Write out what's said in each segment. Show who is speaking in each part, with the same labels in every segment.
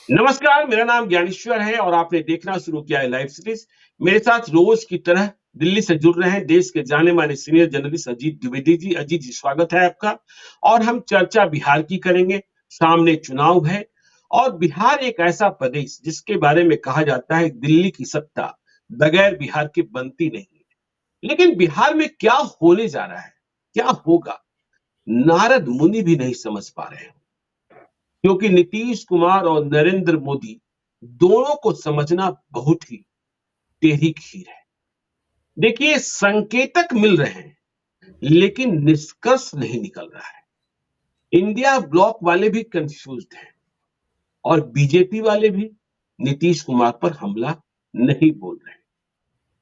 Speaker 1: नमस्कार, मेरा नाम ज्ञानेश्वर है और आपने देखना शुरू किया है लाइव सीरीज। मेरे साथ रोज की तरह दिल्ली से जुड़ रहे हैं देश के जाने माने सीनियर जर्नलिस्ट अजीत द्विवेदी जी। अजीत जी, स्वागत है आपका। और हम चर्चा बिहार की करेंगे। सामने चुनाव है और बिहार एक ऐसा प्रदेश जिसके बारे में कहा जाता है दिल्ली की सत्ता बगैर बिहार के बनती नहीं है। लेकिन बिहार में क्या होने जा रहा है, क्या होगा, नारद मुनि भी नहीं समझ पा रहे हैं, क्योंकि नीतीश कुमार और नरेंद्र मोदी दोनों को समझना बहुत ही टेढ़ी खीर है। देखिए, संकेतक मिल रहे हैं लेकिन निष्कर्ष नहीं निकल रहा है। इंडिया ब्लॉक वाले भी कंफ्यूज्ड हैं और बीजेपी वाले भी नीतीश कुमार पर हमला नहीं बोल रहे हैं।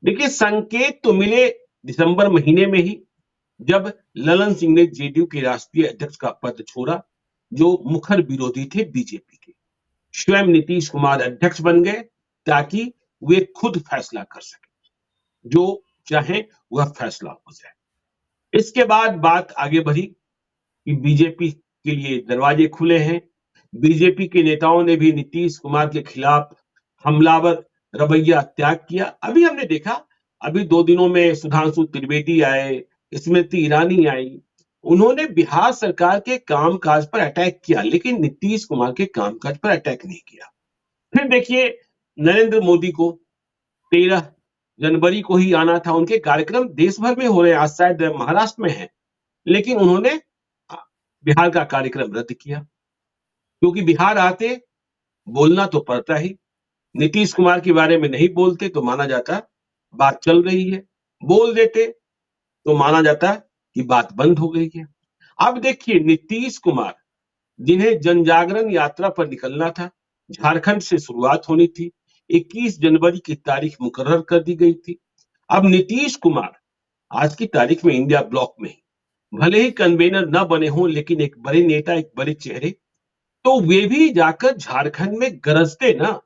Speaker 1: देखिए, संकेत तो मिले दिसंबर महीने में ही, जब ललन सिंह ने जेडीयू के राष्ट्रीय अध्यक्ष का पद छोड़ा, जो मुखर विरोधी थे बीजेपी के। स्वयं नीतीश कुमार अध्यक्ष बन गए ताकि वे खुद फैसला कर सके, जो चाहे वह फैसला हो जाए। इसके बाद बात आगे बढ़ी कि बीजेपी के लिए दरवाजे खुले हैं। बीजेपी के नेताओं ने भी नीतीश कुमार के खिलाफ हमलावर रवैया त्याग किया। अभी हमने देखा, अभी 2 दिनों में सुधांशु त्रिवेदी आए, स्मृति ईरानी आई। उन्होंने बिहार सरकार के कामकाज पर अटैक किया लेकिन नीतीश कुमार के कामकाज पर अटैक नहीं किया। फिर देखिए, नरेंद्र मोदी को 13 जनवरी को ही आना था। उनके कार्यक्रम देश भर में हो रहे हैं, आज शायद महाराष्ट्र में है, लेकिन उन्होंने बिहार का कार्यक्रम रद्द किया, क्योंकि बिहार आते बोलना तो पड़ता ही। नीतीश कुमार के बारे में नहीं बोलते तो माना जाता बात चल रही है, बोल देते तो माना जाता कि बात बंद हो गई है। अब देखिए, नीतीश कुमार, जिन्हें जनजागरण यात्रा पर निकलना था, झारखंड से शुरुआत होनी थी, 21 जनवरी की तारीख मुकर्रर कर दी गई थी। अब नीतीश कुमार आज की तारीख में इंडिया ब्लॉक में, भले ही कन्वेनर न बने हों, लेकिन एक बड़े नेता, एक बड़े चेहरे, तो वे भी जाकर झारखंड में गरजते ना,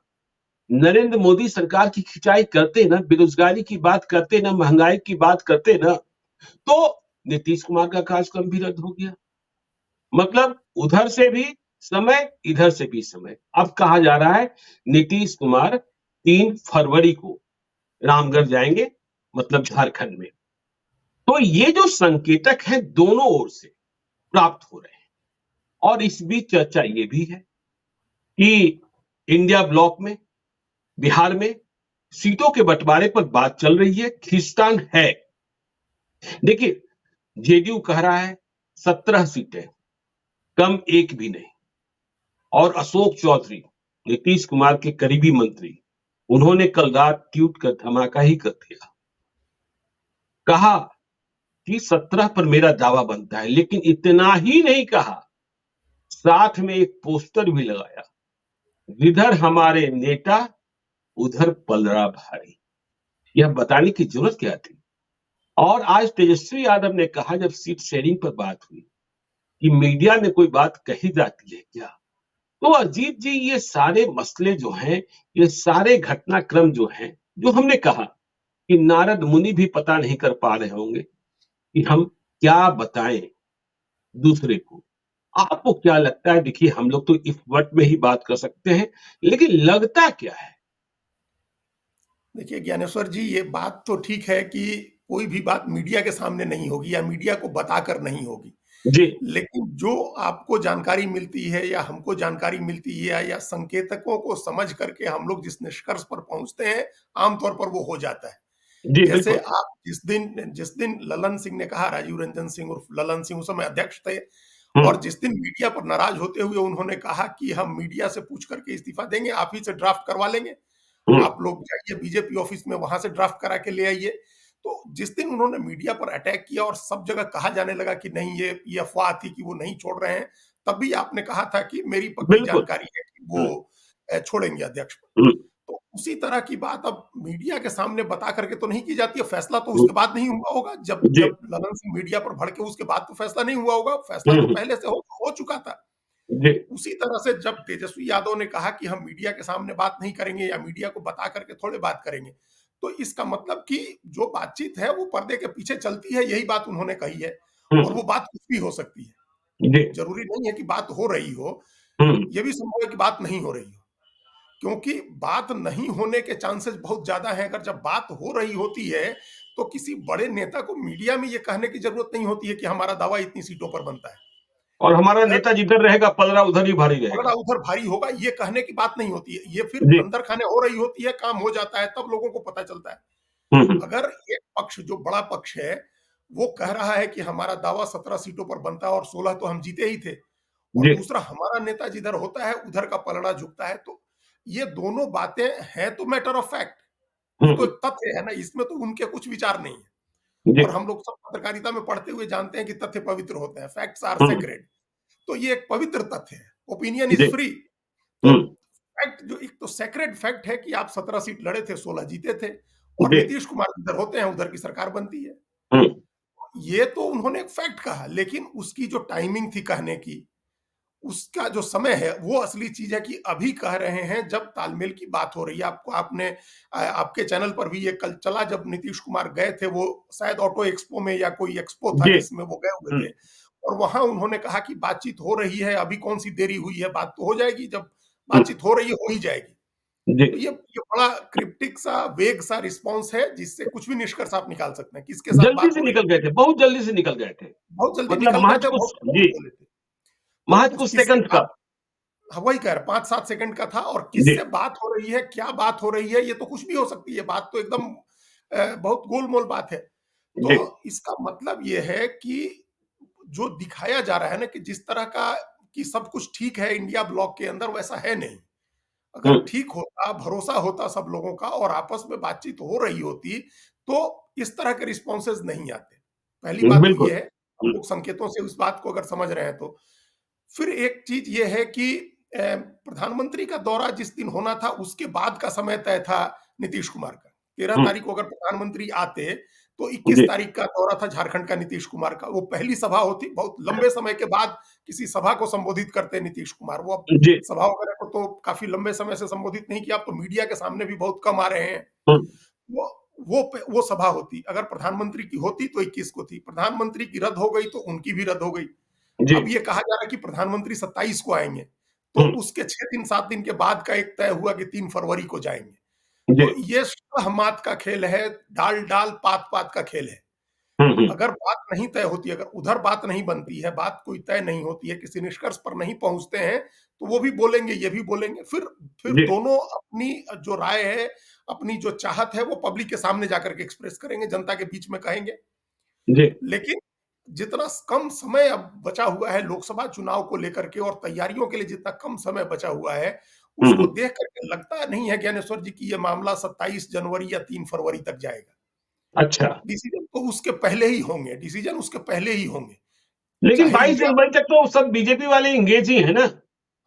Speaker 1: नरेंद्र मोदी सरकार की खिंचाई करते ना, बेरोजगारी की बात करते ना, महंगाई की बात करते ना, तो नीतीश कुमार का कार्यक्रम भी रद्द हो गया। मतलब उधर से भी समय, इधर से भी समय। अब कहा जा रहा है नीतीश कुमार 3 फरवरी को रामगढ़ जाएंगे, मतलब झारखंड में। तो ये जो संकेतक है दोनों ओर से प्राप्त हो रहे हैं। और इस बीच चर्चा ये भी है कि इंडिया ब्लॉक में, बिहार में सीटों के बंटवारे पर बात चल रही है, खींचतान है। देखिए, जेडीयू कह रहा है 17 सीटें, कम एक भी नहीं। और अशोक चौधरी, नीतीश कुमार के करीबी मंत्री, उन्होंने कल रात ट्वीट कर धमाका ही कर दिया। कहा कि 17 पर मेरा दावा बनता है, लेकिन इतना ही नहीं कहा, साथ में एक पोस्टर भी लगाया, जिधर हमारे नेता उधर पलड़ा भारी। यह बताने की जरूरत क्या थी? और आज तेजस्वी यादव ने कहा, जब सीट शेयरिंग पर बात हुई, कि मीडिया में कोई बात कही जाती है क्या? तो अजीत जी, ये सारे मसले जो हैं, ये सारे घटनाक्रम जो हैं, जो हमने कहा कि नारद मुनि भी पता नहीं कर पा रहे होंगे कि हम क्या बताएं दूसरे को। आपको क्या लगता है? देखिए, हम लोग तो इफ वर्ड में ही बात कर सकते हैं, लेकिन लगता क्या है?
Speaker 2: देखिए ज्ञानेश्वर जी, ये बात तो ठीक है कि कोई भी बात मीडिया के सामने नहीं होगी या मीडिया को बताकर नहीं होगी।
Speaker 1: जी,
Speaker 2: लेकिन जो आपको जानकारी मिलती है या हमको जानकारी मिलती है या संकेतकों को समझ करके हम लोग जिस निष्कर्ष पर पहुंचते हैं, आमतौर पर वो हो जाता है।
Speaker 1: जी,
Speaker 2: जैसे
Speaker 1: बिल्कुल,
Speaker 2: आप जिस दिन ललन सिंह ने कहा, राजीव रंजन सिंह उर्फ ललन सिंह उस समय अध्यक्ष थे,
Speaker 1: हम्म,
Speaker 2: और जिस दिन मीडिया पर नाराज होते हुए उन्होंने कहा कि हम मीडिया से पूछ करके इस्तीफा देंगे, आप ही से ड्राफ्ट करवा लेंगे,
Speaker 1: हम्म,
Speaker 2: आप लोग जाइए बीजेपी ऑफिस में, वहां से ड्राफ्ट करा के ले आइए। तो जिस दिन उन्होंने मीडिया पर अटैक किया और सब जगह कहा जाने लगा कि नहीं, ये अफवाह थी कि वो नहीं छोड़ रहे हैं, तब भी आपने कहा था कि मेरी पक्की
Speaker 1: बिल्कुल,
Speaker 2: जानकारी है कि वो
Speaker 1: हम्म,
Speaker 2: छोड़ेंगे अध्यक्ष पद।
Speaker 1: हम्म,
Speaker 2: तो उसी तरह की बात अब मीडिया के सामने बता करके तो नहीं की जाती है। फैसला तो
Speaker 1: हम्म,
Speaker 2: उसके बाद नहीं हुआ होगा, जब
Speaker 1: जी,
Speaker 2: जब ललन सिंह मीडिया पर भड़के उसके बाद तो फैसला नहीं हुआ होगा, फैसला
Speaker 1: हम्म,
Speaker 2: तो पहले से हो चुका था।
Speaker 1: जी,
Speaker 2: उसी तरह से जब तेजस्वी यादव ने कहा कि हम मीडिया के सामने बात नहीं करेंगे या मीडिया को बता करके थोड़े बात करेंगे, तो इसका मतलब कि जो बातचीत है वो पर्दे के पीछे चलती है, यही बात उन्होंने कही है। और
Speaker 1: हम्म,
Speaker 2: वो बात कुछ भी हो सकती है,
Speaker 1: जी,
Speaker 2: जरूरी नहीं है कि बात हो रही हो,
Speaker 1: हम्म,
Speaker 2: यह भी संभव है कि बात नहीं हो रही हो। क्योंकि बात नहीं होने के चांसेस बहुत ज्यादा हैं। अगर जब बात हो रही होती है तो किसी बड़े नेता को मीडिया में ये कहने की जरूरत नहीं होती है कि हमारा दावा इतनी सीटों पर बनता है।
Speaker 1: और हमारा
Speaker 2: अगर
Speaker 1: नेता जिधर रहेगा पलड़ा उधर ही भारी रहेगा।
Speaker 2: पलड़ा उधर भारी होगा, ये कहने की बात नहीं होती है। ये फिर
Speaker 1: जी।
Speaker 2: अंदर खाने हो रही होती है, काम हो जाता है, तब लोगों को पता चलता है।
Speaker 1: हम्म।
Speaker 2: अगर एक पक्ष जो बड़ा पक्ष है वो कह रहा है कि हमारा दावा 17 सीटों पर बनता है और 16 तो हम जीते ही थे, और
Speaker 1: जी।
Speaker 2: दूसरा हमारा नेता जिधर होता है उधर का पलड़ा झुकता है, तो ये दोनों बातें हैं तो मैटर ऑफ फैक्ट, ये तो
Speaker 1: हम्म।
Speaker 2: एक तथ्य है ना, इसमें तो उनके कुछ विचार नहीं है।
Speaker 1: जी।
Speaker 2: और हम लोग सब पत्रकारिता में पढ़ते हुए जानते हैं कि तथ्य पवित्र होते हैं, फैक्ट्स आर
Speaker 1: हम्म।
Speaker 2: सेक्रेड। तो ये एक पवित्र तथ्य है, ओपिनियन इज
Speaker 1: जी।
Speaker 2: फ्री। तो
Speaker 1: हम्म।
Speaker 2: फैक्ट जो एक तो सेक्रेड फैक्ट है कि आप 17 सीट लड़े थे, 16 जीते थे, और
Speaker 1: जी।
Speaker 2: नीतीश कुमार जिधर होते हैं उधर की सरकार बनती है।
Speaker 1: हम्म।
Speaker 2: ये तो उन्होंने एक फैक्ट कहा, लेकिन उसकी जो टाइमिंग थी कहने की, उसका जो समय है वो असली चीज है कि अभी कह रहे हैं जब तालमेल की बात हो रही है। आपको आपने आपके चैनल पर भी ये कल चला, जब नीतीश कुमार गए थे, वो शायद ऑटो एक्सपो में या कोई एक्सपो था
Speaker 1: जी।
Speaker 2: जिसमें वो गए हुए
Speaker 1: हम्म।
Speaker 2: थे, और वहां उन्होंने कहा कि बातचीत हो रही है, अभी कौन सी देरी हुई है, बात तो हो जाएगी, जब
Speaker 1: हम्म।
Speaker 2: बातचीत हो रही है हो ही जाएगी।
Speaker 1: जी।
Speaker 2: तो ये बड़ा क्रिप्टिक सा वेग सा रिस्पॉन्स है, जिससे कुछ भी निष्कर्ष आप निकाल सकते हैं किसके साथ
Speaker 1: जल्दी
Speaker 2: बात
Speaker 1: से
Speaker 2: हो रही
Speaker 1: निकल
Speaker 2: है।
Speaker 1: गए थे, बहुत जल्दी से निकल गए थे।
Speaker 2: बहुत जल्दी
Speaker 1: मतलब
Speaker 2: निकल गए
Speaker 1: महज
Speaker 2: थे,
Speaker 1: कुछ,
Speaker 2: बहुत कम
Speaker 1: जी,
Speaker 2: बोले थे। तो
Speaker 1: महज
Speaker 2: उस
Speaker 1: कुछ
Speaker 2: किससे
Speaker 1: सेकंड का।
Speaker 2: बात, हाँ, वही कह रहे 5-7 सेकंड का था, और
Speaker 1: जी।
Speaker 2: किससे बात हो रही है, क्या बात हो रही है, ये तो कुछ भी हो सकती है, बात तो एकदम बहुत गोलमोल बात है। तो
Speaker 1: जी।
Speaker 2: इसका मतलब ये है कि जो दिखाया जा रहा है ना कि जिस तरह का कि सब कुछ ठीक है इंडिया ब्लॉक के अंदर, वैसा है नहीं। अगर
Speaker 1: हम्म।
Speaker 2: ठीक होता, भरोसा होता सब लोगों का और आपस में बातचीत हो रही होती, तो इस तरह के रिस्पॉन्सेज नहीं आते। पहली बात तो
Speaker 1: बिल्कुल।
Speaker 2: ये है, हम लोग संकेतों से उस बात को अगर समझ रहे हैं तो। फिर एक चीज ये है कि प्रधानमंत्री का दौरा जिस दिन होना था उसके बाद का समय तय था नीतीश कुमार का। 13
Speaker 1: हम्म।
Speaker 2: तारीख को अगर प्रधानमंत्री आते तो 21
Speaker 1: जी।
Speaker 2: तारीख का दौरा था झारखंड का नीतीश कुमार का। वो पहली सभा होती, बहुत लंबे समय के बाद किसी सभा को संबोधित करते नीतीश कुमार। वो अब
Speaker 1: जी।
Speaker 2: सभा वगैरह को तो काफी लंबे समय से संबोधित नहीं किया, अब तो मीडिया के सामने भी बहुत कम आ रहे हैं।
Speaker 1: हम्म।
Speaker 2: वो वो सभा होती, अगर प्रधानमंत्री की होती तो 21 को थी, प्रधानमंत्री की रद्द हो गई तो उनकी भी रद्द हो गई।
Speaker 1: जी।
Speaker 2: अब ये कहा जा रहा है कि प्रधानमंत्री 27 को आएंगे, तो
Speaker 1: हम्म।
Speaker 2: उसके 6 दिन 7 दिन के बाद का एक तय हुआ कि 3 फरवरी को जाएंगे।
Speaker 1: जी।
Speaker 2: तो ये मात का खेल है, डाल डाल पात पात का खेल है।
Speaker 1: हम्म।
Speaker 2: अगर बात नहीं तय होती, अगर उधर बात नहीं बनती है, बात कोई तय नहीं होती है, किसी निष्कर्ष पर नहीं पहुंचते हैं, तो वो भी बोलेंगे, ये भी बोलेंगे। फिर
Speaker 1: जी।
Speaker 2: दोनों अपनी जो राय है, अपनी जो चाहत है, वो पब्लिक के सामने जाकर के एक्सप्रेस करेंगे, जनता के बीच में कहेंगे।
Speaker 1: जी।
Speaker 2: लेकिन जितना कम समय अब बचा हुआ है लोकसभा चुनाव को लेकर के, और तैयारियों के लिए जितना कम समय बचा हुआ है, उसको
Speaker 1: हम्म।
Speaker 2: देख करके लगता नहीं है ज्ञानेश्वर जी कि ये मामला 27 जनवरी या 3 फरवरी तक जाएगा।
Speaker 1: अच्छा।
Speaker 2: डिसीजन तो उसके पहले ही होंगे, डिसीजन उसके पहले ही होंगे।
Speaker 1: लेकिन
Speaker 2: चाहे
Speaker 1: 22
Speaker 2: इंडिया,
Speaker 1: जनवरी तक तो सब बीजेपी वाले इंगेज ही है ना,
Speaker 2: हाँ,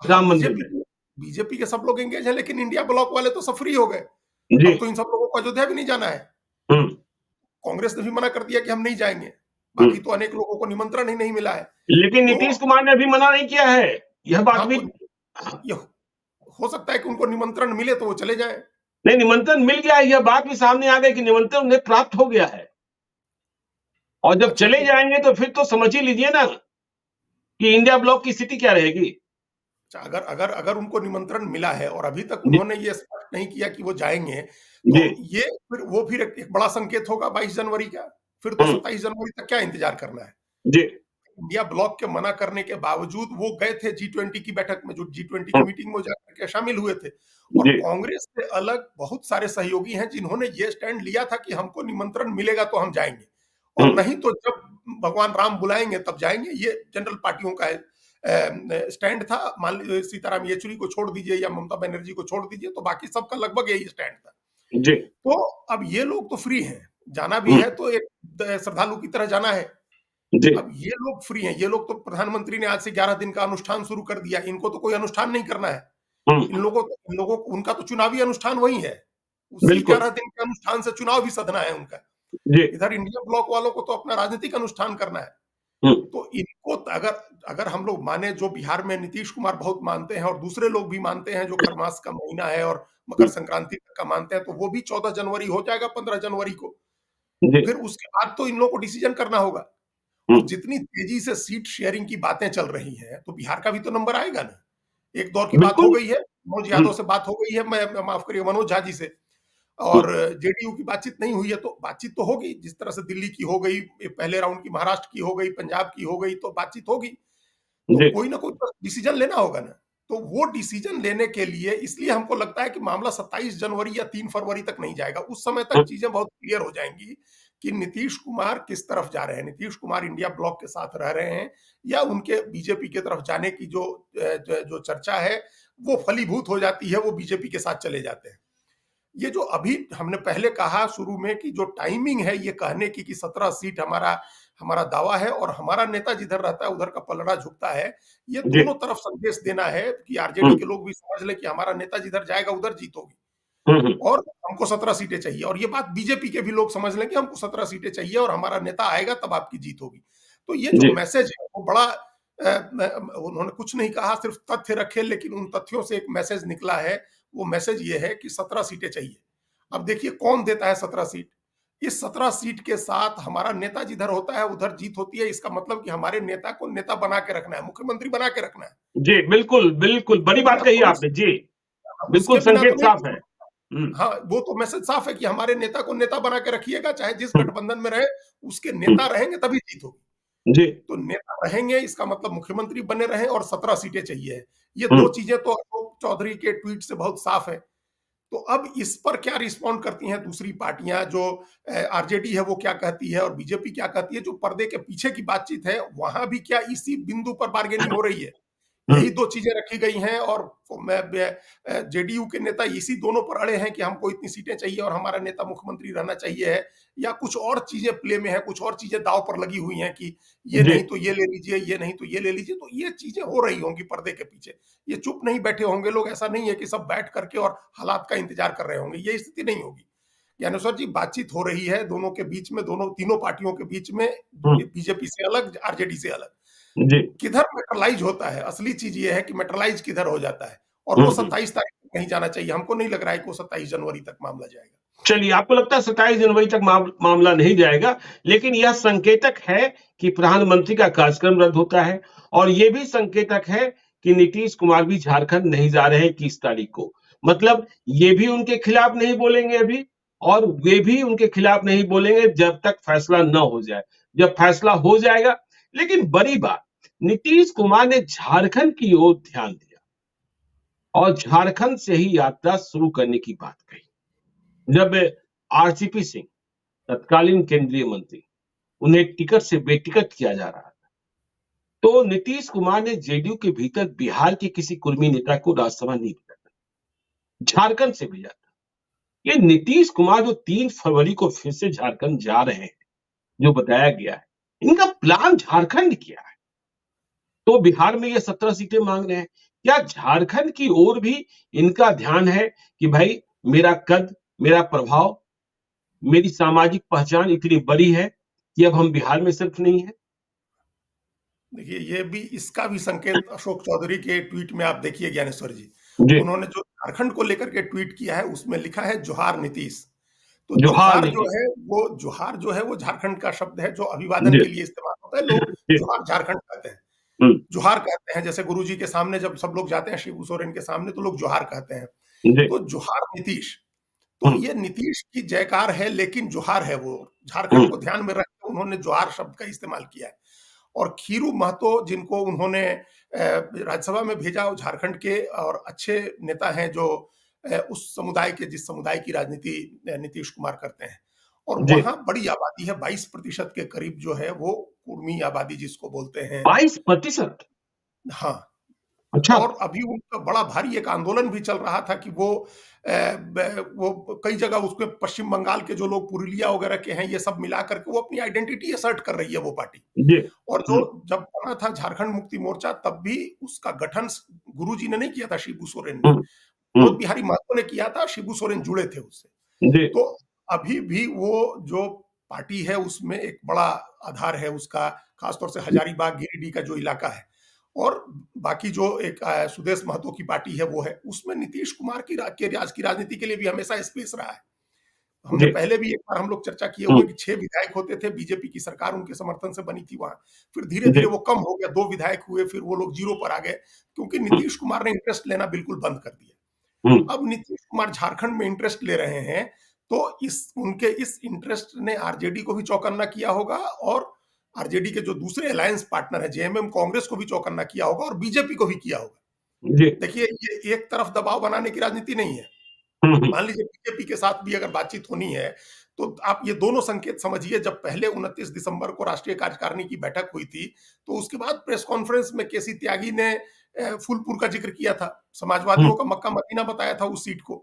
Speaker 1: राम मंदिर
Speaker 2: बीजेपी
Speaker 1: में।
Speaker 2: बीजेपी के सब लोग एंगेज हैं, लेकिन इंडिया ब्लॉक वाले तो सब फ्री हो गए।
Speaker 1: जी।
Speaker 2: अब तो इन सब लोगों को अयोध्या भी नहीं जाना है।
Speaker 1: हम्म।
Speaker 2: कांग्रेस ने भी मना कर दिया कि हम नहीं जाएंगे। बाकी
Speaker 1: हम्म।
Speaker 2: तो अनेक लोगों को निमंत्रण ही नहीं मिला है।
Speaker 1: लेकिन
Speaker 2: तो
Speaker 1: नीतीश कुमार ने अभी मना नहीं किया है, यह बात
Speaker 2: हाँ,
Speaker 1: भी।
Speaker 2: तो ये हो सकता है कि उनको निमंत्रण मिले तो वो चले जाएं।
Speaker 1: नहीं, निमंत्रण मिल गया है, यह बात भी सामने आ गई कि निमंत्रण उन्हें प्राप्त हो गया है। और जब
Speaker 2: अच्छा,
Speaker 1: चले
Speaker 2: तो
Speaker 1: जाएंगे तो फिर तो समझ ही लीजिए ना कि इंडिया ब्लॉक की स्थिति क्या रहेगी।
Speaker 2: अच्छा, अगर अगर अगर उनको निमंत्रण मिला है और अभी तक
Speaker 1: जी।
Speaker 2: उन्होंने ये स्पष्ट नहीं किया कि वो जाएंगे,
Speaker 1: जी।
Speaker 2: तो ये फिर एक बड़ा संकेत होगा 22 जनवरी का। फिर तो
Speaker 1: हम्म।
Speaker 2: 27 जनवरी तक क्या इंतजार करना है।
Speaker 1: जी।
Speaker 2: इंडिया ब्लॉक के मना करने के बावजूद वो गए थे G20 की बैठक में, जो G20 की
Speaker 1: हम्म।
Speaker 2: मीटिंग में जाकर के शामिल हुए थे। और
Speaker 1: जी।
Speaker 2: कांग्रेस से अलग बहुत सारे सहयोगी हैं जिन्होंने ये स्टैंड लिया था कि हमको निमंत्रण मिलेगा तो हम जाएंगे, और
Speaker 1: हम्म।
Speaker 2: नहीं तो जब भगवान राम बुलाएंगे तब जाएंगे। ये जनरल पार्टियों का स्टैंड था। मान लीजिए सीताराम येचुरी को छोड़ दीजिए या ममता बनर्जी को छोड़ दीजिए, तो बाकी सबका लगभग यही स्टैंड था।
Speaker 1: जी।
Speaker 2: तो अब ये लोग तो फ्री हैं, जाना भी
Speaker 1: हम्म।
Speaker 2: है तो एक श्रद्धालु की तरह जाना है।
Speaker 1: जी।
Speaker 2: अब ये लोग फ्री हैं, ये लोग तो प्रधानमंत्री ने आज से 11 दिन का अनुष्ठान शुरू कर दिया, इनको तो कोई अनुष्ठान नहीं करना है।
Speaker 1: हम्म।
Speaker 2: इन लोगों को उनका तो चुनावी अनुष्ठान वही है, उसी
Speaker 1: बिल्कुल।
Speaker 2: 11 दिन के अनुष्ठान से चुनाव भी सधना है उनका।
Speaker 1: जी।
Speaker 2: इधर इंडिया ब्लॉक वालों को तो अपना राजनीतिक अनुष्ठान करना है।
Speaker 1: हम्म।
Speaker 2: तो इनको अगर अगर हम लोग माने, जो बिहार में नीतीश कुमार बहुत मानते हैं और दूसरे लोग भी मानते हैं, जो खरमास का महीना है और मकर संक्रांति तक का मानते हैं, तो वो भी 14 जनवरी हो जाएगा, 15 जनवरी को।
Speaker 1: जी।
Speaker 2: फिर उसके बाद तो इन लोगों को डिसीजन करना होगा। और
Speaker 1: हम्म।
Speaker 2: जितनी तेजी से सीट शेयरिंग की बातें चल रही हैं, तो बिहार का भी तो नंबर आएगा ना। एक दौर की बात हो
Speaker 1: बिल्कुल।
Speaker 2: गई है, मनोज
Speaker 1: हुँ,
Speaker 2: यादव से बात हो गई है, मैं माफ करिए मनोज झा जी से,
Speaker 1: हुँ,
Speaker 2: और जेडीयू की बातचीत नहीं हुई है, तो बातचीत तो होगी, जिस तरह से दिल्ली की हो गई, पहले राउंड की महाराष्ट्र की हो गई, पंजाब की हो गई, तो बातचीत होगी। तो
Speaker 1: जी,
Speaker 2: कोई ना कोई तो डिसीजन लेना होगा ना। तो वो डिसीजन लेने के लिए इसलिए हमको लगता है कि मामला 27 जनवरी या 3 फरवरी तक नहीं जाएगा। उस समय तक
Speaker 1: हुँ,
Speaker 2: चीजें बहुत क्लियर हो जाएंगी कि नीतीश कुमार किस तरफ जा रहे हैं। नीतीश कुमार इंडिया ब्लॉक के साथ रह रहे हैं या उनके बीजेपी की तरफ जाने की जो चर्चा है वो फलीभूत हो जाती है, वो बीजेपी के साथ चले जाते हैं। ये जो अभी हमने पहले कहा शुरू में कि जो टाइमिंग है ये कहने की कि 17 सीट हमारा हमारा दावा है और हमारा नेता जिधर रहता है उधर का पलड़ा झुकता है, ये
Speaker 1: जी,
Speaker 2: दोनों तरफ संदेश देना है कि आरजेडी
Speaker 1: हुँ,
Speaker 2: के लोग भी समझ लें कि हमारा नेता जिधर जाएगा उधर जीत होगी
Speaker 1: हुँ, हुँ,
Speaker 2: और हमको 17 सीटें चाहिए, और ये बात बीजेपी के भी लोग समझ लें कि हमको 17 सीटें चाहिए और हमारा नेता आएगा तब आपकी जीत होगी। तो ये जो
Speaker 1: जी,
Speaker 2: मैसेज है वो बड़ा उन्होंने कुछ नहीं कहा, सिर्फ तथ्य रखे, लेकिन उन तथ्यों से एक मैसेज निकला है। वो मैसेज ये है कि 17 सीटें चाहिए। अब देखिए कौन देता है 17 सीट। इस 17 सीट के साथ हमारा नेता जिधर होता है उधर जीत होती है। इसका मतलब कि हमारे नेता को नेता बना के रखना है, मुख्यमंत्री बना के रखना है।
Speaker 1: जी, बिल्कुल, बिल्कुल, बड़ी बात
Speaker 2: बिना
Speaker 1: कही
Speaker 2: कोई
Speaker 1: आपने, जी, बिल्कुल
Speaker 2: उसके बिना तो
Speaker 1: संकेत
Speaker 2: नहीं
Speaker 1: साफ है।
Speaker 2: कुछ।
Speaker 1: हुँ,
Speaker 2: हाँ, वो तो मैसेज साफ है कि हमारे नेता को नेता बना के रखिएगा, चाहे जिस
Speaker 1: हुँ,
Speaker 2: गठबंधन में रहे, उसके
Speaker 1: हुँ,
Speaker 2: नेता रहेंगे तभी जीत होगी।
Speaker 1: जी,
Speaker 2: तो नेता रहेंगे इसका मतलब मुख्यमंत्री बने रहें और 17 सीटें चाहिए। ये
Speaker 1: हुँ,
Speaker 2: 2 चीजें तो अशोक चौधरी के ट्वीट से बहुत साफ है। तो अब इस पर क्या रिस्पॉन्ड करती हैं दूसरी पार्टियां, जो आरजेडी है वो क्या कहती है और बीजेपी क्या कहती है, जो पर्दे के पीछे की बातचीत है वहां भी क्या इसी बिंदु पर बार्गेनिंग हो रही है।
Speaker 1: हुँ,
Speaker 2: यही दो चीजें रखी गई हैं और जेडीयू के नेता इसी दोनों पर अड़े हैं कि हमको इतनी सीटें चाहिए और हमारा नेता मुख्यमंत्री रहना चाहिए है, या कुछ और चीजें प्ले में है, कुछ और चीजें दाव पर लगी हुई हैं कि ये
Speaker 1: जी,
Speaker 2: नहीं तो ये ले लीजिए, ये नहीं तो ये ले लीजिए। तो ये चीजें हो रही होंगी पर्दे के पीछे। ये चुप नहीं बैठे होंगे लोग, ऐसा नहीं है कि सब बैठ करके और हालात का इंतजार कर रहे होंगे, ये स्थिति नहीं होगी। ज्ञानेश्वर जी, बातचीत हो रही है दोनों के बीच में, दोनों तीनों पार्टियों के बीच में,
Speaker 1: हुँ,
Speaker 2: बीजेपी से अलग, आरजेडी से अलग।
Speaker 1: जी,
Speaker 2: किधर मेटरलाइज होता है, असली चीज ये है कि मेटरलाइज किधर हो जाता है, और
Speaker 1: हुँ,
Speaker 2: वो
Speaker 1: हुँ।
Speaker 2: 27 तारीख तक नहीं जाना चाहिए। हमको नहीं लग रहा है कि वो 27 जनवरी तक मामला जाएगा।
Speaker 1: चलिए, आपको लगता है 27 जनवरी तक मामला नहीं जाएगा, लेकिन यह संकेतक है कि प्रधानमंत्री का कार्यक्रम रद्द होता है और ये भी संकेतक है कि नीतीश कुमार भी झारखंड नहीं जा रहे हैं 21 तारीख को। मतलब ये भी उनके खिलाफ नहीं बोलेंगे अभी और वे भी उनके खिलाफ नहीं बोलेंगे जब तक फैसला न हो जाए। जब फैसला हो जाएगा, लेकिन बड़ी बात, नीतीश कुमार ने झारखंड की ओर ध्यान दिया और झारखंड से ही यात्रा शुरू करने की बात कही। जब आरसीपी सिंह, तत्कालीन केंद्रीय मंत्री, उन्हें टिकट से बेटिकट किया जा रहा था, तो नीतीश कुमार ने जेडीयू के भीतर बिहार के किसी कुर्मी नेता को राज्यसभा नहीं भेजा था, झारखंड से भेजा था। ये नीतीश कुमार जो 3 फरवरी को फिर से झारखंड जा रहे हैं, जो बताया गया है, इनका प्लान झारखंड क्या है? तो बिहार में ये 17 सीटें मांग रहे हैं। क्या झारखंड की ओर भी इनका ध्यान है कि भाई मेरा कद, मेरा प्रभाव, मेरी सामाजिक पहचान इतनी बड़ी है कि अब हम बिहार में सिर्फ नहीं है?
Speaker 2: देखिए, ये भी, इसका भी संकेत अशोक चौधरी के ट्वीट में आप देखिए ज्ञानेश्वर जी।
Speaker 1: जी,
Speaker 2: उन्होंने जो झारखंड को लेकर के ट्वीट किया है उसमें लिखा है जोहार नीतीश। तो
Speaker 1: जोहार नीतीश।
Speaker 2: जोहार जो है वो झारखंड का शब्द है जो अभिवादन
Speaker 1: जी,
Speaker 2: के लिए इस्तेमाल होता है। लोग
Speaker 1: जी,
Speaker 2: जोहार झारखंड कहते हैं।
Speaker 1: हुँ,
Speaker 2: जोहार कहते हैं, जैसे गुरुजी के सामने जब सब लोग जाते हैं शिबू सोरेन के सामने तो लोग जोहार कहते हैं।
Speaker 1: जी,
Speaker 2: तो जोहार नीतीश। तो
Speaker 1: हुँ,
Speaker 2: ये नीतीश की जयकार है, लेकिन जोहार है वो।
Speaker 1: हुँ,
Speaker 2: झारखंड को ध्यान में रख के उन्होंने जोहार शब्द का इस्तेमाल किया है। और खीरू महतो, जिनको उन्होंने राज्यसभा में भेजा, वो झारखंड के और अच्छे नेता हैं जो उस समुदाय के, जिस समुदाय की राजनीति नीतीश कुमार करते हैं। और
Speaker 1: जी,
Speaker 2: वहाँ बड़ी आबादी है, 22% के करीब जो है वो कुर्मी आबादी जिसको बोलते हैं।
Speaker 1: 22%।
Speaker 2: हाँ।
Speaker 1: अच्छा,
Speaker 2: और अभी उनका बड़ा भारी एक आंदोलन भी चल रहा था कि वो कई जगह उसमें पश्चिम बंगाल के जो लोग पुरुलिया वगैरह के हैं, ये सब मिला करके वो अपनी आइडेंटिटी असर्ट कर रही है वो पार्टी।
Speaker 1: जी,
Speaker 2: और जो
Speaker 1: हुँ,
Speaker 2: जब बना था झारखंड मुक्ति मोर्चा, तब भी उसका गठन गुरुजी ने नहीं किया था, शिबू सोरेन ने।
Speaker 1: हुँ, हुँ,
Speaker 2: मनोज बिहारी महतो ने किया था, शिबू सोरेन जुड़े थे उससे।
Speaker 1: जी,
Speaker 2: तो अभी भी वो जो पार्टी है उसमें एक बड़ा आधार है उसका, खासतौर से हजारीबाग, गिरिडीह का जो इलाका है। और बाकी जो एक सुदेश महतो की पार्टी है वो है, उसमें नीतीश कुमार की राज की राजनीति के लिए भी हमेशा स्पेस रहा है। हमने
Speaker 1: जी,
Speaker 2: पहले भी एक बार हम लोग चर्चा किए
Speaker 1: हुँ,
Speaker 2: हुए कि 6 विधायक होते थे, बीजेपी की सरकार उनके समर्थन से बनी थी वहाँ। फिर
Speaker 1: जी,
Speaker 2: धीरे-धीरे वो कम हो गया, 2 विधायक हुए, फिर वो लोग 0 पर आ गए, क्योंकि
Speaker 1: हुँ,
Speaker 2: नीतीश कुमार ने इंटरेस्ट लेना बिल्कुल बंद कर दिया।
Speaker 1: हुँ,
Speaker 2: अब नीतीश कुमार झारखंड में इंटरेस्ट ले रहे हैं, तो इस उनके इस इंटरेस्ट ने आरजेडी को भी चौकन्ना किया होगा और आरजेडी के जो दूसरे अलायंस पार्टनर है, जेएमएम कांग्रेस को भी चौकन्ना किया होगा और बीजेपी को भी किया होगा।
Speaker 1: जी,
Speaker 2: देखिए, ये एक तरफ दबाव बनाने की राजनीति नहीं है।
Speaker 1: हुँ, हुँ,
Speaker 2: मान लीजिए बीजेपी के साथ भी अगर बातचीत होनी है, तो आप ये दोनों संकेत समझिए। जब पहले 29 दिसंबर को राष्ट्रीय कार्यकारिणी की बैठक हुई थी, तो उसके बाद प्रेस कॉन्फ्रेंस में केसी त्यागी ने फूलपुर का जिक्र किया था,
Speaker 1: हुँ,
Speaker 2: समाजवादियों का मक्का मदीना बताया था उस सीट को।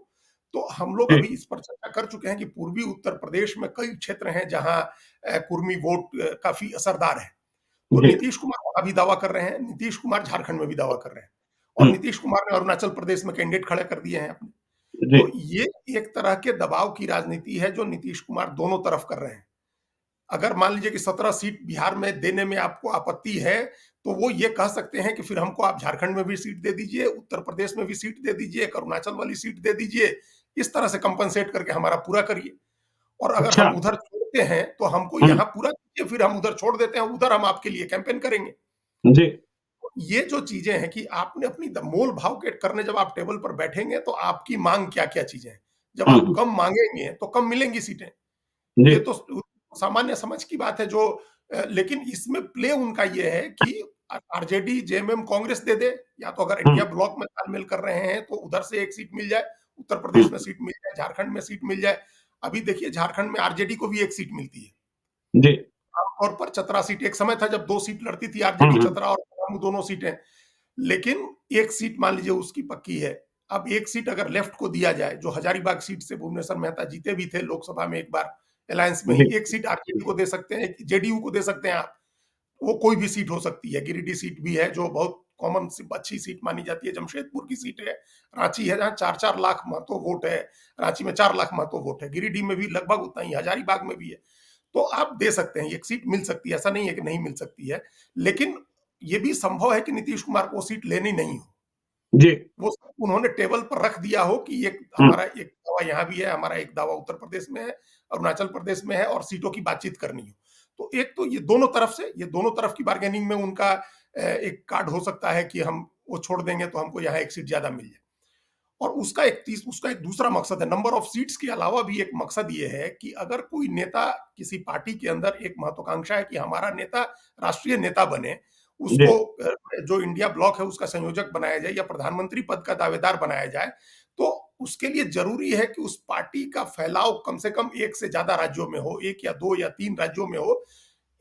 Speaker 2: तो हम लोग
Speaker 1: जी,
Speaker 2: अभी इस पर चर्चा कर चुके हैं कि पूर्वी उत्तर प्रदेश में कई क्षेत्र हैं जहां कुर्मी वोट काफी असरदार है। तो
Speaker 1: जी,
Speaker 2: नीतीश कुमार वहां भी दावा कर रहे हैं, नीतीश कुमार झारखंड में भी दावा कर रहे हैं और
Speaker 1: हुँ,
Speaker 2: नीतीश कुमार ने अरुणाचल प्रदेश में कैंडिडेट खड़े कर दिए हैं अपने।
Speaker 1: जी,
Speaker 2: तो ये एक तरह के दबाव की राजनीति है जो नीतीश कुमार दोनों तरफ कर रहे हैं। अगर मान लीजिए कि 17 सीट बिहार में देने में आपको आपत्ति है, तो वो ये कह सकते हैं कि फिर हमको आप झारखंड में भी सीट दे दीजिए, उत्तर प्रदेश में भी सीट दे दीजिए, एक अरुणाचल वाली सीट दे दीजिए। इस तरह से कंपनसेट करके हमारा पूरा करिए और अगर
Speaker 1: अच्छा,
Speaker 2: हम उधर छोड़ते हैं, तो हमको
Speaker 1: हुँ,
Speaker 2: यहाँ पूरा कीजिए, फिर हम उधर छोड़ देते हैं, उधर हम आपके लिए कैंपेन करेंगे।
Speaker 1: जी,
Speaker 2: ये जो चीजें हैं कि आपने अपनी मोल भाव के करने जब आप टेबल पर बैठेंगे तो आपकी मांग क्या-क्या चीजें हैं। जब
Speaker 1: हुँ,
Speaker 2: आप
Speaker 1: हुँ,
Speaker 2: कम मांगेंगे तो कम मिलेंगी सीटें।
Speaker 1: जी,
Speaker 2: ये तो सामान्य समझ की बात है जो लेकिन इसमें प्ले उनका ये है कि आरजेडी, जेएमएम कांग्रेस दे दे, या तो अगर
Speaker 1: हुँ,
Speaker 2: इंडिया ब्लॉक में तालमेल कर रहे हैं तो उधर से एक सीट मिल जाए, उत्तर
Speaker 1: हुँ,
Speaker 2: प्रदेश में सीट मिल जाए, झारखंड में सीट मिल जाए। अभी देखिए झारखंड में आरजेडी को भी एक सीट मिलती है।
Speaker 1: जी,
Speaker 2: आमतौर पर चतरा सीट, एक समय था जब 2 सीट लड़ती थी
Speaker 1: हुँ,
Speaker 2: आरजेडी,
Speaker 1: हुँ,
Speaker 2: चतरा और पलामू दोनों सीटें। लेकिन एक सीट मान लीजिए उसकी पक्की है। अब एक सीट अगर लेफ्ट को दिया जाए, जो हजारीबाग सीट से भुवनेश्वर मेहता जीते भी थे लोकसभा में एक बार अलायंस में ही,
Speaker 1: जी,
Speaker 2: एक सीट आरजेडी को दे सकते हैं, जेडीयू को दे सकते हैं आप। वो कोई भी सीट हो सकती है। गिरिडीह सीट भी है जो बहुत कॉमन सी अच्छी सीट मानी जाती है, जमशेदपुर की सीट है, रांची है जहाँ 4-4 लाख महतो वोट है, रांची में 4 लाख महतो वोट है, गिरिडीह में भी लगभग उतना ही, हजारीबाग में भी है। तो आप दे सकते हैं, एक सीट मिल सकती है, ऐसा नहीं है कि नहीं मिल सकती है। लेकिन ये भी संभव है कि नीतीश कुमार को वो सीट लेनी नहीं हो।
Speaker 1: जी,
Speaker 2: वो उन्होंने टेबल पर रख दिया हो कि एक
Speaker 1: हुँ,
Speaker 2: हमारा एक दावा यहाँ भी है, हमारा एक दावा उत्तर प्रदेश में है, अरुणाचल प्रदेश में है और सीटों की बातचीत करनी हो। तो एक तो ये दोनों तरफ से, ये दोनों तरफ की बार्गेनिंग में उनका एक कार्ड हो सकता है कि हम वो छोड़ देंगे तो हमको यहाँ एक सीट ज्यादा मिल जाए। और उसका एक दूसरा मकसद है, नंबर ऑफ सीट्स के अलावा भी एक मकसद ये है कि अगर कोई नेता किसी पार्टी के अंदर, एक महत्वाकांक्षा है कि हमारा नेता राष्ट्रीय नेता बने,
Speaker 1: जी,
Speaker 2: उसको जो इंडिया ब्लॉक है उसका संयोजक बनाया जाए या प्रधानमंत्री पद का दावेदार बनाया जाए, तो उसके लिए जरूरी है कि उस पार्टी का फैलाव कम से कम एक से ज्यादा राज्यों में हो, एक या दो या तीन राज्यों में हो।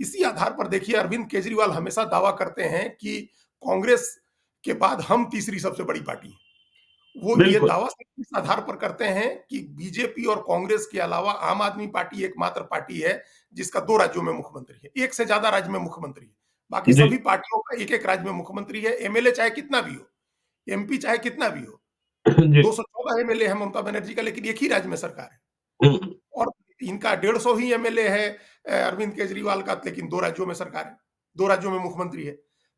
Speaker 2: इसी आधार पर देखिए अरविंद केजरीवाल हमेशा दावा करते हैं कि कांग्रेस के बाद हम तीसरी सबसे बड़ी पार्टी हैं। वो ये
Speaker 1: बिल्कुल,
Speaker 2: दावा सिर्फ इस आधार पर करते हैं कि बीजेपी और कांग्रेस के अलावा आम आदमी पार्टी एकमात्र पार्टी है जिसका 2 राज्यों में मुख्यमंत्री है। एक से ज्यादा राज्य में मुख्यमंत्री है। बाकी
Speaker 1: जी,
Speaker 2: सभी पार्टियों का एक-एक राज्य में मुख्यमंत्री है, एमएलए चाहे कितना भी हो, एमपी चाहे कितना भी हो।
Speaker 1: जी,
Speaker 2: 214 एमएलए है ममता बनर्जी का, लेकिन एक ही राज्य में सरकार है।
Speaker 1: हुँ, हुँ,
Speaker 2: और इनका 150 ही एमएलए है अरविंद केजरीवाल का, लेकिन 2 राज्यों में सरकार है, 2 राज्यों में मुख्यमंत्री है।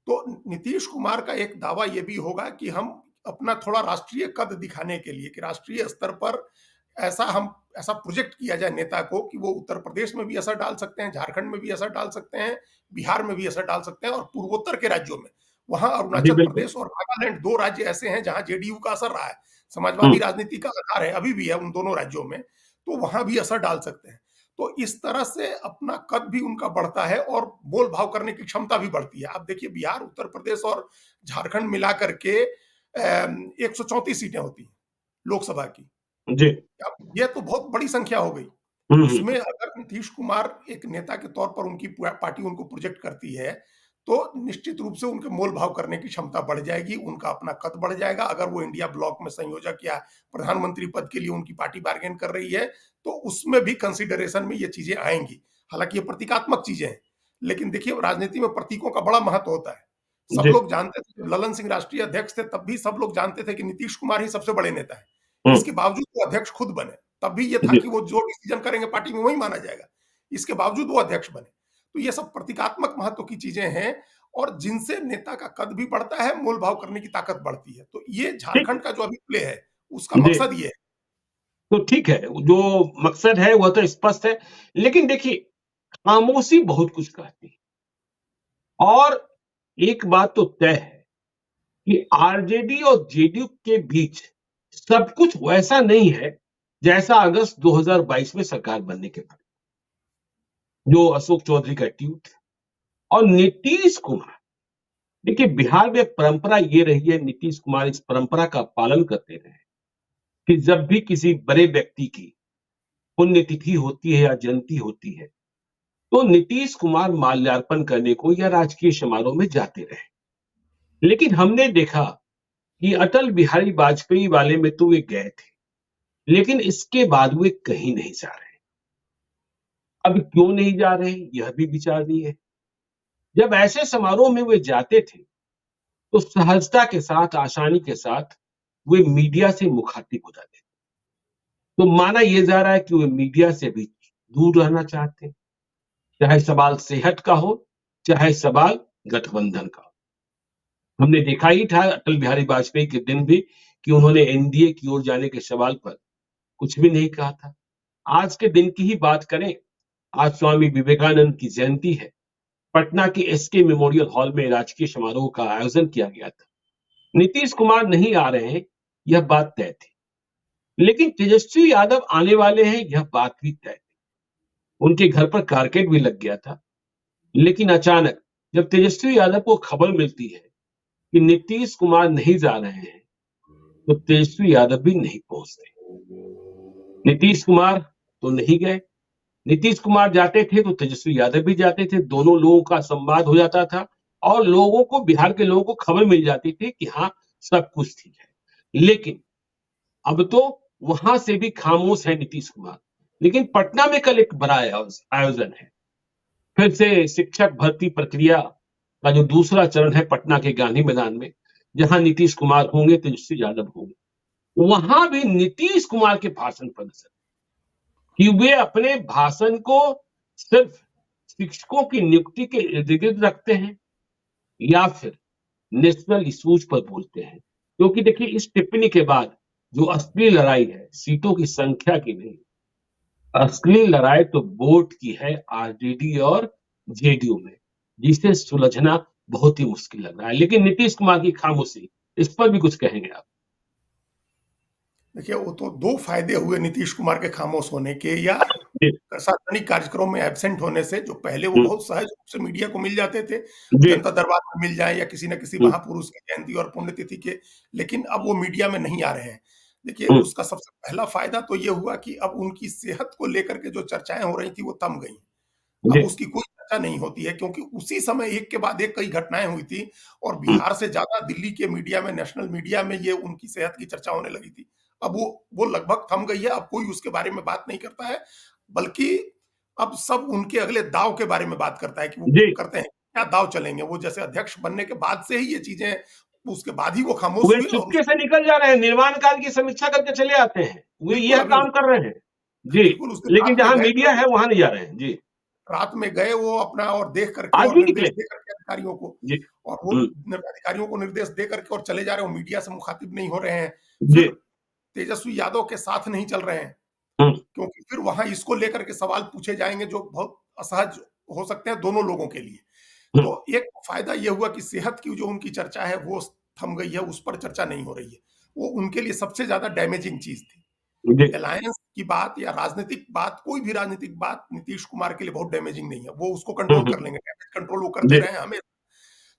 Speaker 2: तो नीतीश कुमार का एक दावा ये भी होगा कि हम अपना थोड़ा राष्ट्रीय कद दिखाने के लिए, कि राष्ट्रीय स्तर पर ऐसा प्रोजेक्ट किया जाए नेता को कि वो उत्तर प्रदेश में भी असर डाल सकते हैं, झारखंड में भी असर डाल सकते हैं, बिहार में भी असर डाल सकते हैं और पूर्वोत्तर के राज्यों में, वहां
Speaker 1: जी,
Speaker 2: अरुणाचल
Speaker 1: बिल्कुल,
Speaker 2: प्रदेश और नागालैंड 2 राज्य ऐसे हैं जहां जेडीयू का असर रहा है।
Speaker 1: हुँ,
Speaker 2: समाजवादी राजनीति का आधार है, अभी भी है उन दोनों राज्यों में, तो वहां भी असर डाल सकते हैं। तो इस तरह से अपना कद भी उनका बढ़ता है और बोल भाव करने की क्षमता भी बढ़ती है। आप देखिए बिहार, उत्तर प्रदेश और झारखंड मिलाकर के 134 सीटें होती हैं लोकसभा की।
Speaker 1: जी,
Speaker 2: अब ये तो बहुत बड़ी संख्या हो गई।
Speaker 1: हुँ, हुँ,
Speaker 2: उसमें अगर नीतीश कुमार एक नेता के तौर पर उनकी पार्टी उनको प्रोजेक्ट करती है, तो निश्चित रूप से उनके मोल भाव करने की क्षमता बढ़ जाएगी, उनका अपना कद बढ़ जाएगा। अगर वो इंडिया ब्लॉक में संयोजक या प्रधानमंत्री पद के लिए उनकी पार्टी बार्गेन कर रही है, तो उसमें भी कंसिडरेशन में ये चीजें आएंगी। हालांकि ये प्रतीकात्मक चीजें हैं, लेकिन देखिए राजनीति में प्रतीकों का बड़ा महत्व होता है। सब
Speaker 1: जी,
Speaker 2: लोग जानते थे, जब ललन सिंह राष्ट्रीय अध्यक्ष थे तब भी सब लोग जानते थे कि नीतीश कुमार ही सबसे बड़े नेता है।
Speaker 1: हुँ,
Speaker 2: इसके बावजूद वो अध्यक्ष खुद बने, तब भी ये था
Speaker 1: जी,
Speaker 2: कि वो जो डिसीजन करेंगे पार्टी में वही माना जाएगा। इसके बावजूद वो अध्यक्ष बने। तो ये सब प्रतीकात्मक महत्व की चीजें हैं और जिनसे नेता का कद भी बढ़ता है, मोल भाव करने की ताकत बढ़ती है। तो ये
Speaker 1: ठीक,
Speaker 2: झारखंड का जो अभी प्ले है, उसका
Speaker 1: जी,
Speaker 2: मकसद ये है।
Speaker 1: तो ठीक है, जो मकसद है वह तो स्पष्ट है, लेकिन देखिए खामोशी बहुत कुछ कहती है। और एक बात तो तय है कि आरजेडी और जेडीयू के बीच सब कुछ वैसा नहीं है जैसा अगस्त 2022 में सरकार बनने के बाद, जो अशोक चौधरी का ट्वीट और नीतीश कुमार। देखिए बिहार में परंपरा ये रही है, नीतीश कुमार इस परंपरा का पालन करते रहे कि जब भी किसी बड़े व्यक्ति की पुण्यतिथि होती है या जयंती होती है, तो नीतीश कुमार माल्यार्पण करने को या राजकीय समारोह में जाते रहे। लेकिन हमने देखा कि अटल बिहारी वाजपेयी वाले में तो वे गए थे, लेकिन इसके बाद वे कहीं नहीं जा रहे। अब क्यों नहीं जा रहे, यह भी विचारणीय है। जब ऐसे समारोह में वे जाते थे, तो सहजता के साथ, आसानी के साथ वे मीडिया से मुखातिब हो जाते। तो माना यह जा रहा है कि वे मीडिया से भी दूर रहना चाहते हैं, चाहे सवाल सेहत का हो, चाहे सवाल गठबंधन का हो। हमने देखा ही था अटल बिहारी वाजपेयी के दिन भी कि उन्होंने एनडीए की ओर जाने के सवाल पर कुछ भी नहीं कहा था। आज के दिन की ही बात करें, आज स्वामी विवेकानंद की जयंती है। पटना के एसके मेमोरियल हॉल में राजकीय समारोह का आयोजन किया गया था। नीतीश कुमार नहीं आ रहे हैं, यह बात तय थी, लेकिन तेजस्वी यादव आने वाले हैं, यह बात भी तय थी। उनके घर पर कारकेड भी लग गया था, लेकिन अचानक जब तेजस्वी यादव को खबर मिलती है कि नीतीश कुमार नहीं जा रहे हैं, तो तेजस्वी यादव भी नहीं पहुंचते। नीतीश कुमार तो नहीं गए। नीतीश कुमार जाते थे तो तेजस्वी यादव भी जाते थे, दोनों लोगों का संवाद हो जाता था और लोगों को, बिहार के लोगों को खबर मिल जाती थी कि हाँ सब कुछ ठीक है। लेकिन अब तो वहां से भी खामोश है नीतीश कुमार। लेकिन पटना में कल एक बड़ा आयोजन है, फिर से शिक्षक भर्ती प्रक्रिया का जो दूसरा चरण है पटना के गांधी मैदान में, जहां नीतीश कुमार होंगे, तेजस्वी यादव होंगे। वहां भी नीतीश कुमार के भाषण पर नजर कि वे अपने भाषण को सिर्फ शिक्षकों की नियुक्ति के इर्द गिर्द रखते हैं या फिर नेशनल इश्यूज पर बोलते हैं। क्योंकि देखिए इस टिप्पणी के बाद जो असली लड़ाई है सीटों की संख्या की नहीं, असली लड़ाई तो वोट की है आरजेडी और जेडीयू में, जिसे सुलझना बहुत ही मुश्किल लग रहा है। लेकिन नीतीश कुमार की खामोशी, इस पर भी कुछ कहेंगे आप?
Speaker 2: देखिए, वो तो 2 फ़ायदे हुए नीतीश कुमार के खामोश होने के या
Speaker 1: जी।
Speaker 2: सार्वजनिक कार्यक्रमों में एब्सेंट होने से, जो पहले वो
Speaker 1: हम्म,
Speaker 2: बहुत सहज रूप से मीडिया को मिल जाते थे,
Speaker 1: जी।
Speaker 2: जनता दरबार में मिल जाएँ या किसी न किसी
Speaker 1: हम्म,
Speaker 2: महापुरुष की जयंती और पुण्यतिथि के, लेकिन अब वो मीडिया में नहीं आ रहे हैं। देखिए,
Speaker 1: हम्म,
Speaker 2: उसका सबसे पहला फ़ायदा तो ये हुआ कि अब उनकी सेहत को लेकर के जो चर्चाएँ हो रही थी, वो थम गई।
Speaker 1: जी।
Speaker 2: अब उसकी कोई चर्चा नहीं होती है क्योंकि उसी समय एक के बाद एक कई घटनाएँ हुई थी और
Speaker 1: हम्म,
Speaker 2: बिहार से ज़्यादा दिल्ली के मीडिया में, नेशनल मीडिया में ये उनकी सेहत की चर्चा होने लगी थी। अब वो लगभग थम गई है, अब कोई उसके बारे में बात नहीं करता है, बल्कि अब सब उनके अगले दाँव के बारे में बात करता है कि वो
Speaker 1: जी।
Speaker 2: करते हैं, क्या दाँव चलेंगे? वो जैसे अध्यक्ष बनने के बाद से ही ये चीज़ें, उसके बाद ही वो खामोश
Speaker 1: वे
Speaker 2: हुए और
Speaker 1: चुपके से निकल जा रहे हैं, निर्माण कार्य की समीक्षा करके चले आते हैं। वे
Speaker 2: बिल्कुल
Speaker 1: यह
Speaker 2: अभी
Speaker 1: काम कर रहे हैं। जी,
Speaker 2: बिल्कुल उस दिन
Speaker 1: लेकिन
Speaker 2: रात में
Speaker 1: जहाँ
Speaker 2: गए थे,
Speaker 1: मीडिया है वहाँ नहीं जा रहे हैं। जी,
Speaker 2: रात में गए वो अपना और देख करके
Speaker 1: आज
Speaker 2: और
Speaker 1: भी
Speaker 2: निर्देश
Speaker 1: निकले।
Speaker 2: दे करके अधिकारियों को,
Speaker 1: जी।
Speaker 2: और वो
Speaker 1: हुँ,
Speaker 2: अधिकारियों को निर्देश दे करके और चले जा रहे हो, मीडिया से मुखातिब नहीं हो रहे हैं।
Speaker 1: जी।
Speaker 2: फिर तेजस्वी यादव के साथ नहीं चल रहे हैं,
Speaker 1: हुँ,
Speaker 2: क्योंकि फिर वहाँ इसको लेकर के सवाल पूछे जाएँगे जो बहुत असहज हो सकते हैं दोनों लोगों के लिए।
Speaker 1: हुँ,
Speaker 2: तो एक फ़ायदा ये हुआ कि सेहत की जो उनकी चर्चा है वो थम गई है, उस पर चर्चा नहीं हो रही है। वो उनके लिए सबसे ज़्यादा डैमेजिंग चीज़ थी।
Speaker 1: जी।
Speaker 2: अलायंस की बात या राजनीतिक बात, कोई भी राजनीतिक बात नीतीश कुमार के लिए बहुत डैमेजिंग नहीं है। वो उसको
Speaker 1: हुँ,
Speaker 2: कंट्रोल
Speaker 1: हुँ,
Speaker 2: कर लेंगे, डैमेज कंट्रोल वो करते
Speaker 1: जी।
Speaker 2: रहे हैं हमेशा।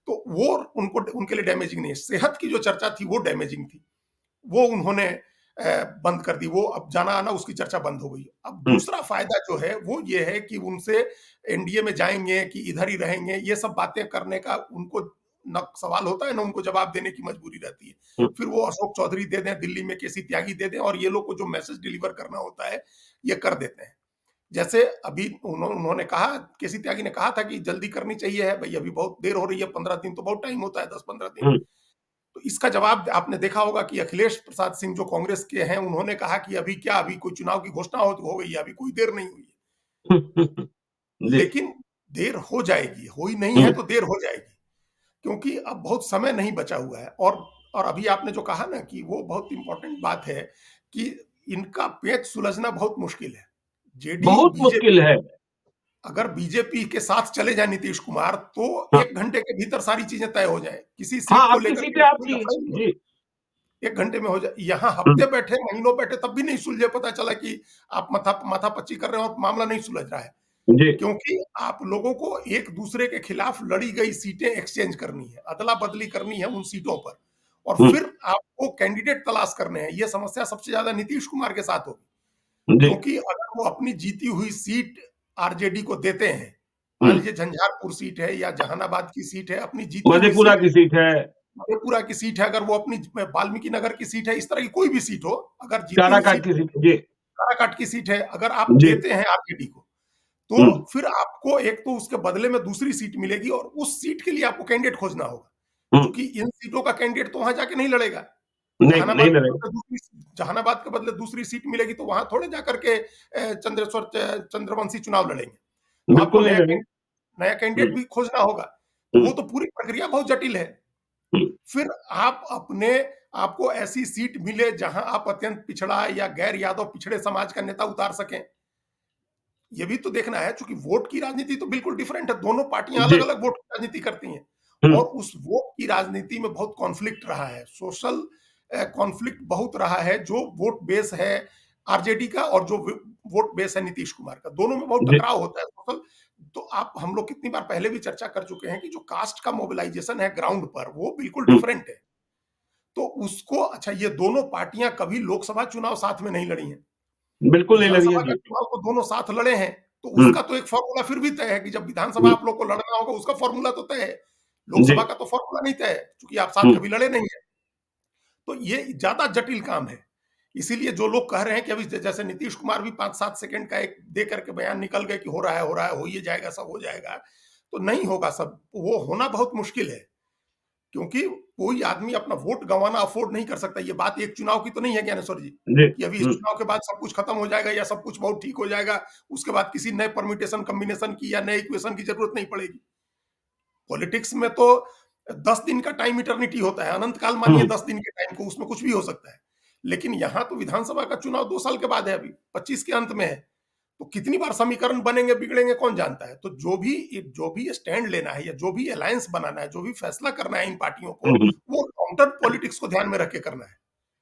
Speaker 2: तो वो उनको, उनके लिए डैमेजिंग नहीं है। सेहत की जो चर्चा थी वो डैमेजिंग थी। वो उन्होंने बंद कर दी। वो अब जाना-आना उसकी चर्चा बंद हो गई। अब
Speaker 1: हुँ,
Speaker 2: दूसरा फ़ायदा जो है वो ये है कि उनसे एनडीए में जाएँगे कि इधर ही रहेंगे, ये सब बातें करने का उनको ना सवाल होता है, ना उनको जवाब देने की मजबूरी रहती है।
Speaker 1: हुँ,
Speaker 2: फिर वो अशोक चौधरी दे दें, दिल्ली में केसी त्यागी दे दें और ये लोग को जो मैसेज डिलीवर करना होता है, ये कर देते हैं। जैसे अभी उन्होंने कहा, केसी त्यागी ने कहा था कि जल्दी करनी चाहिए है, भई अभी बहुत देर हो रही है, 15 दिन तो बहुत टाइम होता है, 10-15 दिन।
Speaker 1: हुँ,
Speaker 2: तो इसका जवाब आपने देखा होगा कि अखिलेश प्रसाद सिंह जो कांग्रेस के हैं, उन्होंने कहा कि अभी क्या, अभी कोई चुनाव की घोषणा हो गई है, अभी कोई देर नहीं हुई है।
Speaker 1: हुँ, हुँ, हुँ, जी।
Speaker 2: लेकिन देर हो जाएगी, हुई नहीं
Speaker 1: हुँ,
Speaker 2: है तो देर हो जाएगी, क्योंकि अब बहुत समय नहीं बचा हुआ है। और अभी आपने जो कहा ना कि वो बहुत इम्पोर्टेंट बात है कि इनका पेच सुलझना बहुत मुश्किल है। जेडीयू
Speaker 1: बहुत मुश्किल
Speaker 2: बीजेपी
Speaker 1: है।
Speaker 2: अगर बीजेपी के साथ चले जाए नीतीश कुमार तो
Speaker 1: हाँ,
Speaker 2: 1 घंटे के भीतर सारी चीजें तय हो जाएं। किसी
Speaker 1: हाँ,
Speaker 2: सीट को
Speaker 1: आपकी
Speaker 2: लेकर
Speaker 1: सीट
Speaker 2: के
Speaker 1: है,
Speaker 2: कोई
Speaker 1: आपकी।
Speaker 2: लफड़ा ही नहीं
Speaker 1: जी।
Speaker 2: होगा। 1 घंटे में हो जाए। यहाँ
Speaker 1: हुँ,
Speaker 2: हफ्ते बैठे, महीनों बैठे तब भी नहीं सुलझे, पता चला कि आप माथापच्ची कर रहे हो और मामला नहीं सुलझ रहा है।
Speaker 1: जी।
Speaker 2: क्योंकि आप लोगों को एक दूसरे के खिलाफ लड़ी गई सीटें एक्सचेंज करनी है, अदला-बदली करनी है उन सीटों पर और
Speaker 1: हुँ,
Speaker 2: फिर आपको कैंडिडेट तलाश करने हैं। ये समस्या सबसे ज्यादा नीतीश कुमार के साथ होगी।
Speaker 1: जी।
Speaker 2: क्योंकि अगर वो अपनी जीती हुई सीट आरजेडी को देते हैं, मान
Speaker 1: हुँ,
Speaker 2: लीजिए झंझारपुर सीट है या जहानाबाद की सीट है, अपनी जीती हुई
Speaker 1: मधेपुरा
Speaker 2: सीट,
Speaker 1: की सीट है,
Speaker 2: मधेपुरा की सीट है, अगर वो अपनी वाल्मीकि नगर की सीट है, इस तरह की कोई भी सीट हो, अगर जीती हुई
Speaker 1: काराकाट
Speaker 2: सीट
Speaker 1: की सीट। जी,
Speaker 2: काराकाट की सीट है, अगर आप
Speaker 1: जी।
Speaker 2: देते हैं आरजेडी को, तो
Speaker 1: हुँ,
Speaker 2: फिर आपको एक तो उसके बदले में दूसरी सीट मिलेगी और उस सीट के लिए आपको कैंडिडेट खोजना होगा।
Speaker 1: हुँ।
Speaker 2: क्योंकि इन सीटों का कैंडिडेट तो वहां जाके नहीं लड़ेगा।
Speaker 1: नहीं, नहीं लड़ेगा।
Speaker 2: जहानाबाद के बदले दूसरी सीट मिलेगी तो वहां थोड़े जाकर के चंद्रवंशी चुनाव लड़ेंगे। तो आपको
Speaker 1: बिल्कुल नहीं लड़ेगा।
Speaker 2: नया
Speaker 1: हुँ,
Speaker 2: कैंडिडेट भी खोजना होगा। तो
Speaker 1: हुँ,
Speaker 2: वो तो पूरी प्रक्रिया बहुत जटिल है।
Speaker 1: हुँ।
Speaker 2: फिर आपको ऐसी सीट मिले जहां आप अत्यंत पिछड़ा या गैर यादव पिछड़े समाज का नेता उतार सकें। ये भी तो देखना है, चूंकि वोट की राजनीति तो बिल्कुल डिफरेंट है। दोनों पार्टियां
Speaker 1: जी।
Speaker 2: अलग-अलग वोट की राजनीति करती हैं
Speaker 1: हुँ,
Speaker 2: और उस वोट की राजनीति में बहुत कॉन्फ्लिक्ट रहा है। सोशल कॉन्फ्लिक्ट बहुत रहा है। जो वोट बेस है आरजेडी का और जो वोट बेस है नीतीश कुमार का, दोनों में बहुत
Speaker 1: जी।
Speaker 2: टकराव होता है सोशल। तो आप हम लोग कितनी बार पहले भी चर्चा कर चुके हैं कि जो कास्ट का मोबिलाइजेशन है ग्राउंड पर, वो बिल्कुल
Speaker 1: हुँ,
Speaker 2: डिफरेंट है। तो उसको अच्छा, ये दोनों पार्टियां कभी लोकसभा चुनाव साथ में नहीं लड़ी हैं।
Speaker 1: बिल्कुल नहीं लड़ी है।
Speaker 2: विधानसभा का
Speaker 1: जी।
Speaker 2: चुनाव तो दोनों साथ लड़े हैं, तो
Speaker 1: हुँ,
Speaker 2: उसका तो एक फॉर्मूला फिर भी तय है कि जब विधानसभा
Speaker 1: हुँ,
Speaker 2: आप लोग को लड़ना होगा, उसका फॉर्मूला तो तय है।
Speaker 1: जी।
Speaker 2: लोकसभा का तो फॉर्मूला नहीं तय है, क्योंकि आप
Speaker 1: हुँ,
Speaker 2: साथ कभी लड़े नहीं है। तो ये ज्यादा जटिल काम है। इसीलिए जो लोग कह रहे हैं कि अभी जैसे नीतीश कुमार भी 5-7 सेकंड का एक दे करके बयान निकल गए कि हो रहा है, हो रहा है, हो ही जाएगा, सब हो जाएगा। तो नहीं होगा सब, वो होना बहुत मुश्किल है। क्योंकि कोई आदमी अपना वोट गंवाना अफोर्ड नहीं कर सकता। ये बात एक चुनाव की तो नहीं है ज्ञानेश्वर जी,
Speaker 1: जी।
Speaker 2: कि अभी इस
Speaker 1: हुँ,
Speaker 2: चुनाव के बाद सब कुछ खत्म हो जाएगा या सब कुछ बहुत ठीक हो जाएगा, उसके बाद किसी नए परम्यूटेशन कॉम्बिनेशन की या नए इक्वेशन की जरूरत नहीं पड़ेगी। पॉलिटिक्स में तो 10 दिन का टाइम इटर्निटी होता है, अनंत काल मानिए
Speaker 1: हुँ,
Speaker 2: 10 दिन के टाइम को, उसमें कुछ भी हो सकता है। लेकिन यहाँ तो विधानसभा का चुनाव 2 साल के बाद है, अभी 25 के अंत में है। तो कितनी बार समीकरण बनेंगे, बिगड़ेंगे, कौन जानता है। तो जो भी स्टैंड लेना है या जो भी अलायंस बनाना है, जो भी फैसला करना है इन पार्टियों को,
Speaker 1: हुँ, हुँ।
Speaker 2: वो लॉन्ग टर्म पॉलिटिक्स को ध्यान में रख के करना है।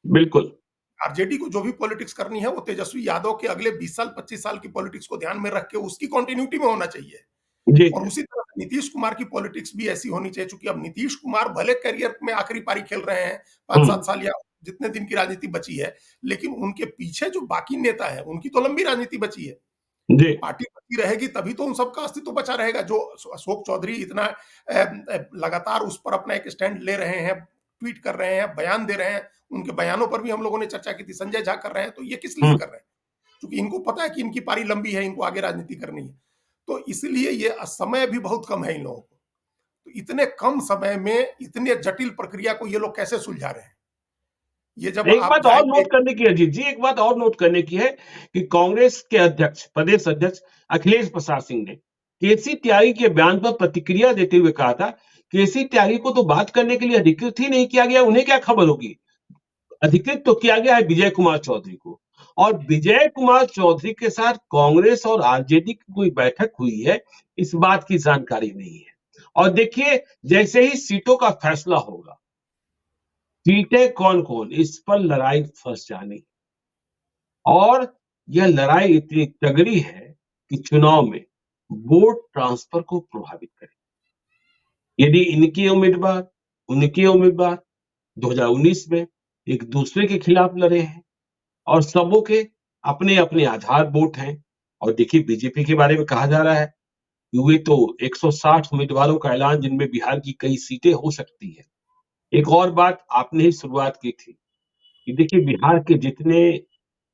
Speaker 1: बिल्कुल।
Speaker 2: आरजेडी को जो भी पॉलिटिक्स करनी है, वो तेजस्वी यादव के अगले 20 साल 25 साल की पॉलिटिक्स को ध्यान में रख के उसकी कंटिन्यूटी में होना चाहिए।
Speaker 1: जी।
Speaker 2: और उसी तरह से नीतीश कुमार की पॉलिटिक्स भी ऐसी होनी चाहिए। चूंकि अब नीतीश कुमार भले करियर में आखिरी पारी खेल रहे हैं,
Speaker 1: हुँ,
Speaker 2: 5-7 साल या जितने दिन की राजनीति बची है, लेकिन उनके पीछे जो बाकी नेता है, उनकी तो लंबी राजनीति बची है।
Speaker 1: जी।
Speaker 2: पार्टी बची रहेगी तभी तो उन सबका अस्तित्व बचा रहेगा। जो अशोक चौधरी इतना लगातार उस पर अपना एक स्टैंड ले रहे हैं, ट्वीट कर रहे हैं, बयान दे रहे हैं, उनके बयानों पर भी हम लोगों ने चर्चा की थी। संजय झा कर रहे हैं, तो ये किस लिए
Speaker 1: हुँ।
Speaker 2: कर रहे हैं? क्योंकि इनको पता है कि इनकी पारी लंबी है, इनको आगे राजनीति करनी है। तो इसलिए ये समय भी बहुत कम है इन लोगों को। तो इतने कम समय में इतने जटिल प्रक्रिया को ये लोग कैसे सुलझा रहे हैं? ये जब
Speaker 1: एक
Speaker 2: आप
Speaker 1: बात और
Speaker 2: जाएंगे।
Speaker 1: नोट करने की है अजीत जी, एक बात और नोट करने की है कि कांग्रेस के अध्यक्ष, प्रदेश अध्यक्ष अखिलेश प्रसाद सिंह ने केसी त्यागी के बयान पर प्रतिक्रिया देते हुए कहा था, केसी त्यागी को तो बात करने के लिए अधिकृत ही नहीं किया गया, उन्हें क्या खबर होगी? अधिकृत तो किया गया है विजय कुमार चौधरी को, और विजय कुमार चौधरी के साथ कांग्रेस और आरजेडी की कोई बैठक हुई है, इस बात की जानकारी नहीं है। और देखिए, जैसे ही सीटों का फैसला होगा, सीटें कौन-कौन, इस पर लड़ाई फंस जानी। और यह लड़ाई इतनी तगड़ी है कि चुनाव में वोट ट्रांसफर को प्रभावित करेगी। यदि उनके उम्मीदवार 2019 में एक दूसरे के खिलाफ लड़े हैं और सबों के अपने-अपने आधार वोट हैं। और देखिए, बीजेपी के बारे में कहा जा रहा है कि वे तो 160 उम्मीदवारों का ऐलान, जिनमें बिहार की कई सीटें हो सकती है। एक और बात आपने ही शुरुआत की थी कि देखिए, बिहार के जितने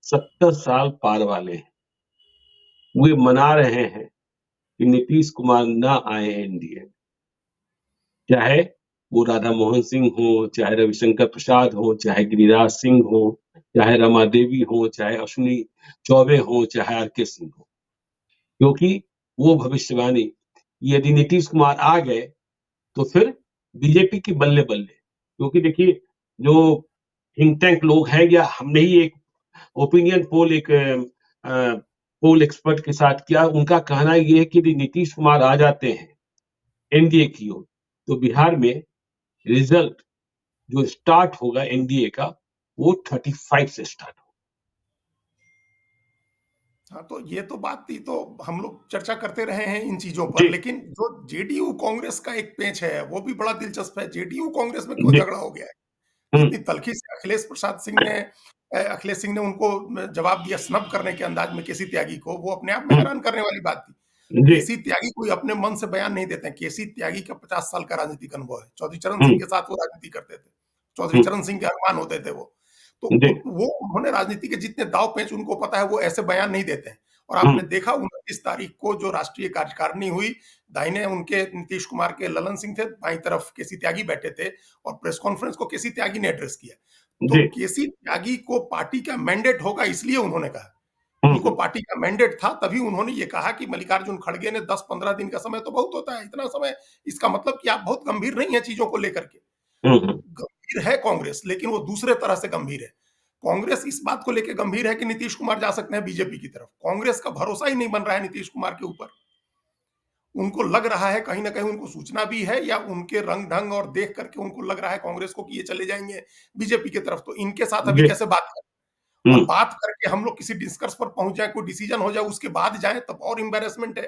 Speaker 1: 70 साल पार वाले हैं, वे मना रहे हैं कि नीतीश कुमार ना आए एनडीए में। चाहे वो राधा मोहन सिंह हो, चाहे रविशंकर प्रसाद हो, चाहे गिरिराज सिंह हो, चाहे रमा देवी हो, चाहे अश्विनी चौबे हो, चाहे आर.के. सिंह हो। क्योंकि वो भविष्यवाणी, यदि नीतीश कुमार आ गए तो फिर बीजेपी की बल्ले-बल्ले। क्योंकि देखिए, जो थिंक टैंक लोग हैं, या हमने ही एक ओपिनियन पोल एक पोल एक्सपर्ट के साथ किया। उनका कहना ये है कि यदि नीतीश कुमार आ जाते हैं एनडीए की ओर, तो बिहार में रिजल्ट जो स्टार्ट होगा एनडीए का, वो 35 से स्टार्ट होगा।
Speaker 2: हाँ, तो ये तो बात थी, तो हम लोग चर्चा करते रहे हैं इन चीजों पर,
Speaker 1: जी,
Speaker 2: लेकिन जो जेडीयू कांग्रेस का एक पेच है वो भी बड़ा दिलचस्प है। जेडीयू कांग्रेस में क्यों
Speaker 1: जी।
Speaker 2: झगड़ा हो गया है?
Speaker 1: हुँ,
Speaker 2: जितनी तल्खी से अखिलेश सिंह ने उनको जवाब दिया स्नब करने के अंदाज में केसी त्यागी को, वो अपने आप में
Speaker 1: हुँ,
Speaker 2: हैरान करने वाली बात थी।
Speaker 1: जी,
Speaker 2: केसी त्यागी कोई अपने मन से बयान नहीं देते हैं। केसी त्यागी का 50 साल का राजनीतिक अनुभव है। चौधरी चरण
Speaker 1: हुँ,
Speaker 2: सिंह के साथ वो राजनीति करते थे। चौधरी
Speaker 1: हुँ,
Speaker 2: चरण सिंह के अरमान होते थे वो। तो
Speaker 1: जी,
Speaker 2: वो उन्होंने राजनीति के जितने दाव पेच उनको पता है, वो ऐसे बयान नहीं देते हैं। और
Speaker 1: हुँ,
Speaker 2: आपने देखा 29 तारीख को जो राष्ट्रीय कार्यकारिणी हुई, दाहिने उनके नीतीश कुमार के ललन सिंह थे, बाईं तरफ केसी त्यागी बैठे थे और प्रेस कॉन्फ्रेंस को केसी त्यागी ने एड्रेस किया। तो
Speaker 1: जी,
Speaker 2: केसी त्यागी को पार्टी का मैंडेट होगा इसलिए उन्होंने कहा।
Speaker 1: हुँ,
Speaker 2: उनको
Speaker 1: हुँ,
Speaker 2: पार्टी का मैंडेट था, तभी उन्होंने ये कहा कि मल्लिकार्जुन खड़गे ने 10-15 दिन का समय तो बहुत होता है, इतना समय, इसका मतलब कि आप बहुत गंभीर नहीं है चीजों को लेकर के।
Speaker 1: हुँ, हुँ,
Speaker 2: गंभीर है कांग्रेस, लेकिन वो दूसरे तरह से गंभीर है। कांग्रेस इस बात को लेकर गंभीर है कि नीतीश कुमार जा सकते हैं बीजेपी की तरफ। कांग्रेस का भरोसा ही नहीं बन रहा है नीतीश कुमार के ऊपर। उनको लग रहा है कहीं न कहीं, उनको सूचना भी है या उनके रंग-ढंग और देख करके उनको लग रहा है कांग्रेस को कि ये चले जाएँगे बीजेपी की तरफ, तो इनके साथ अभी
Speaker 1: जी,
Speaker 2: कैसे बात करें?
Speaker 1: हुँ,
Speaker 2: और बात करके हम लोग किसी डिस्कर्स पर पहुँच जाएँ, कोई डिसीजन हो जाए, उसके बाद जाएँ तब और एम्बैरेसमेंट है।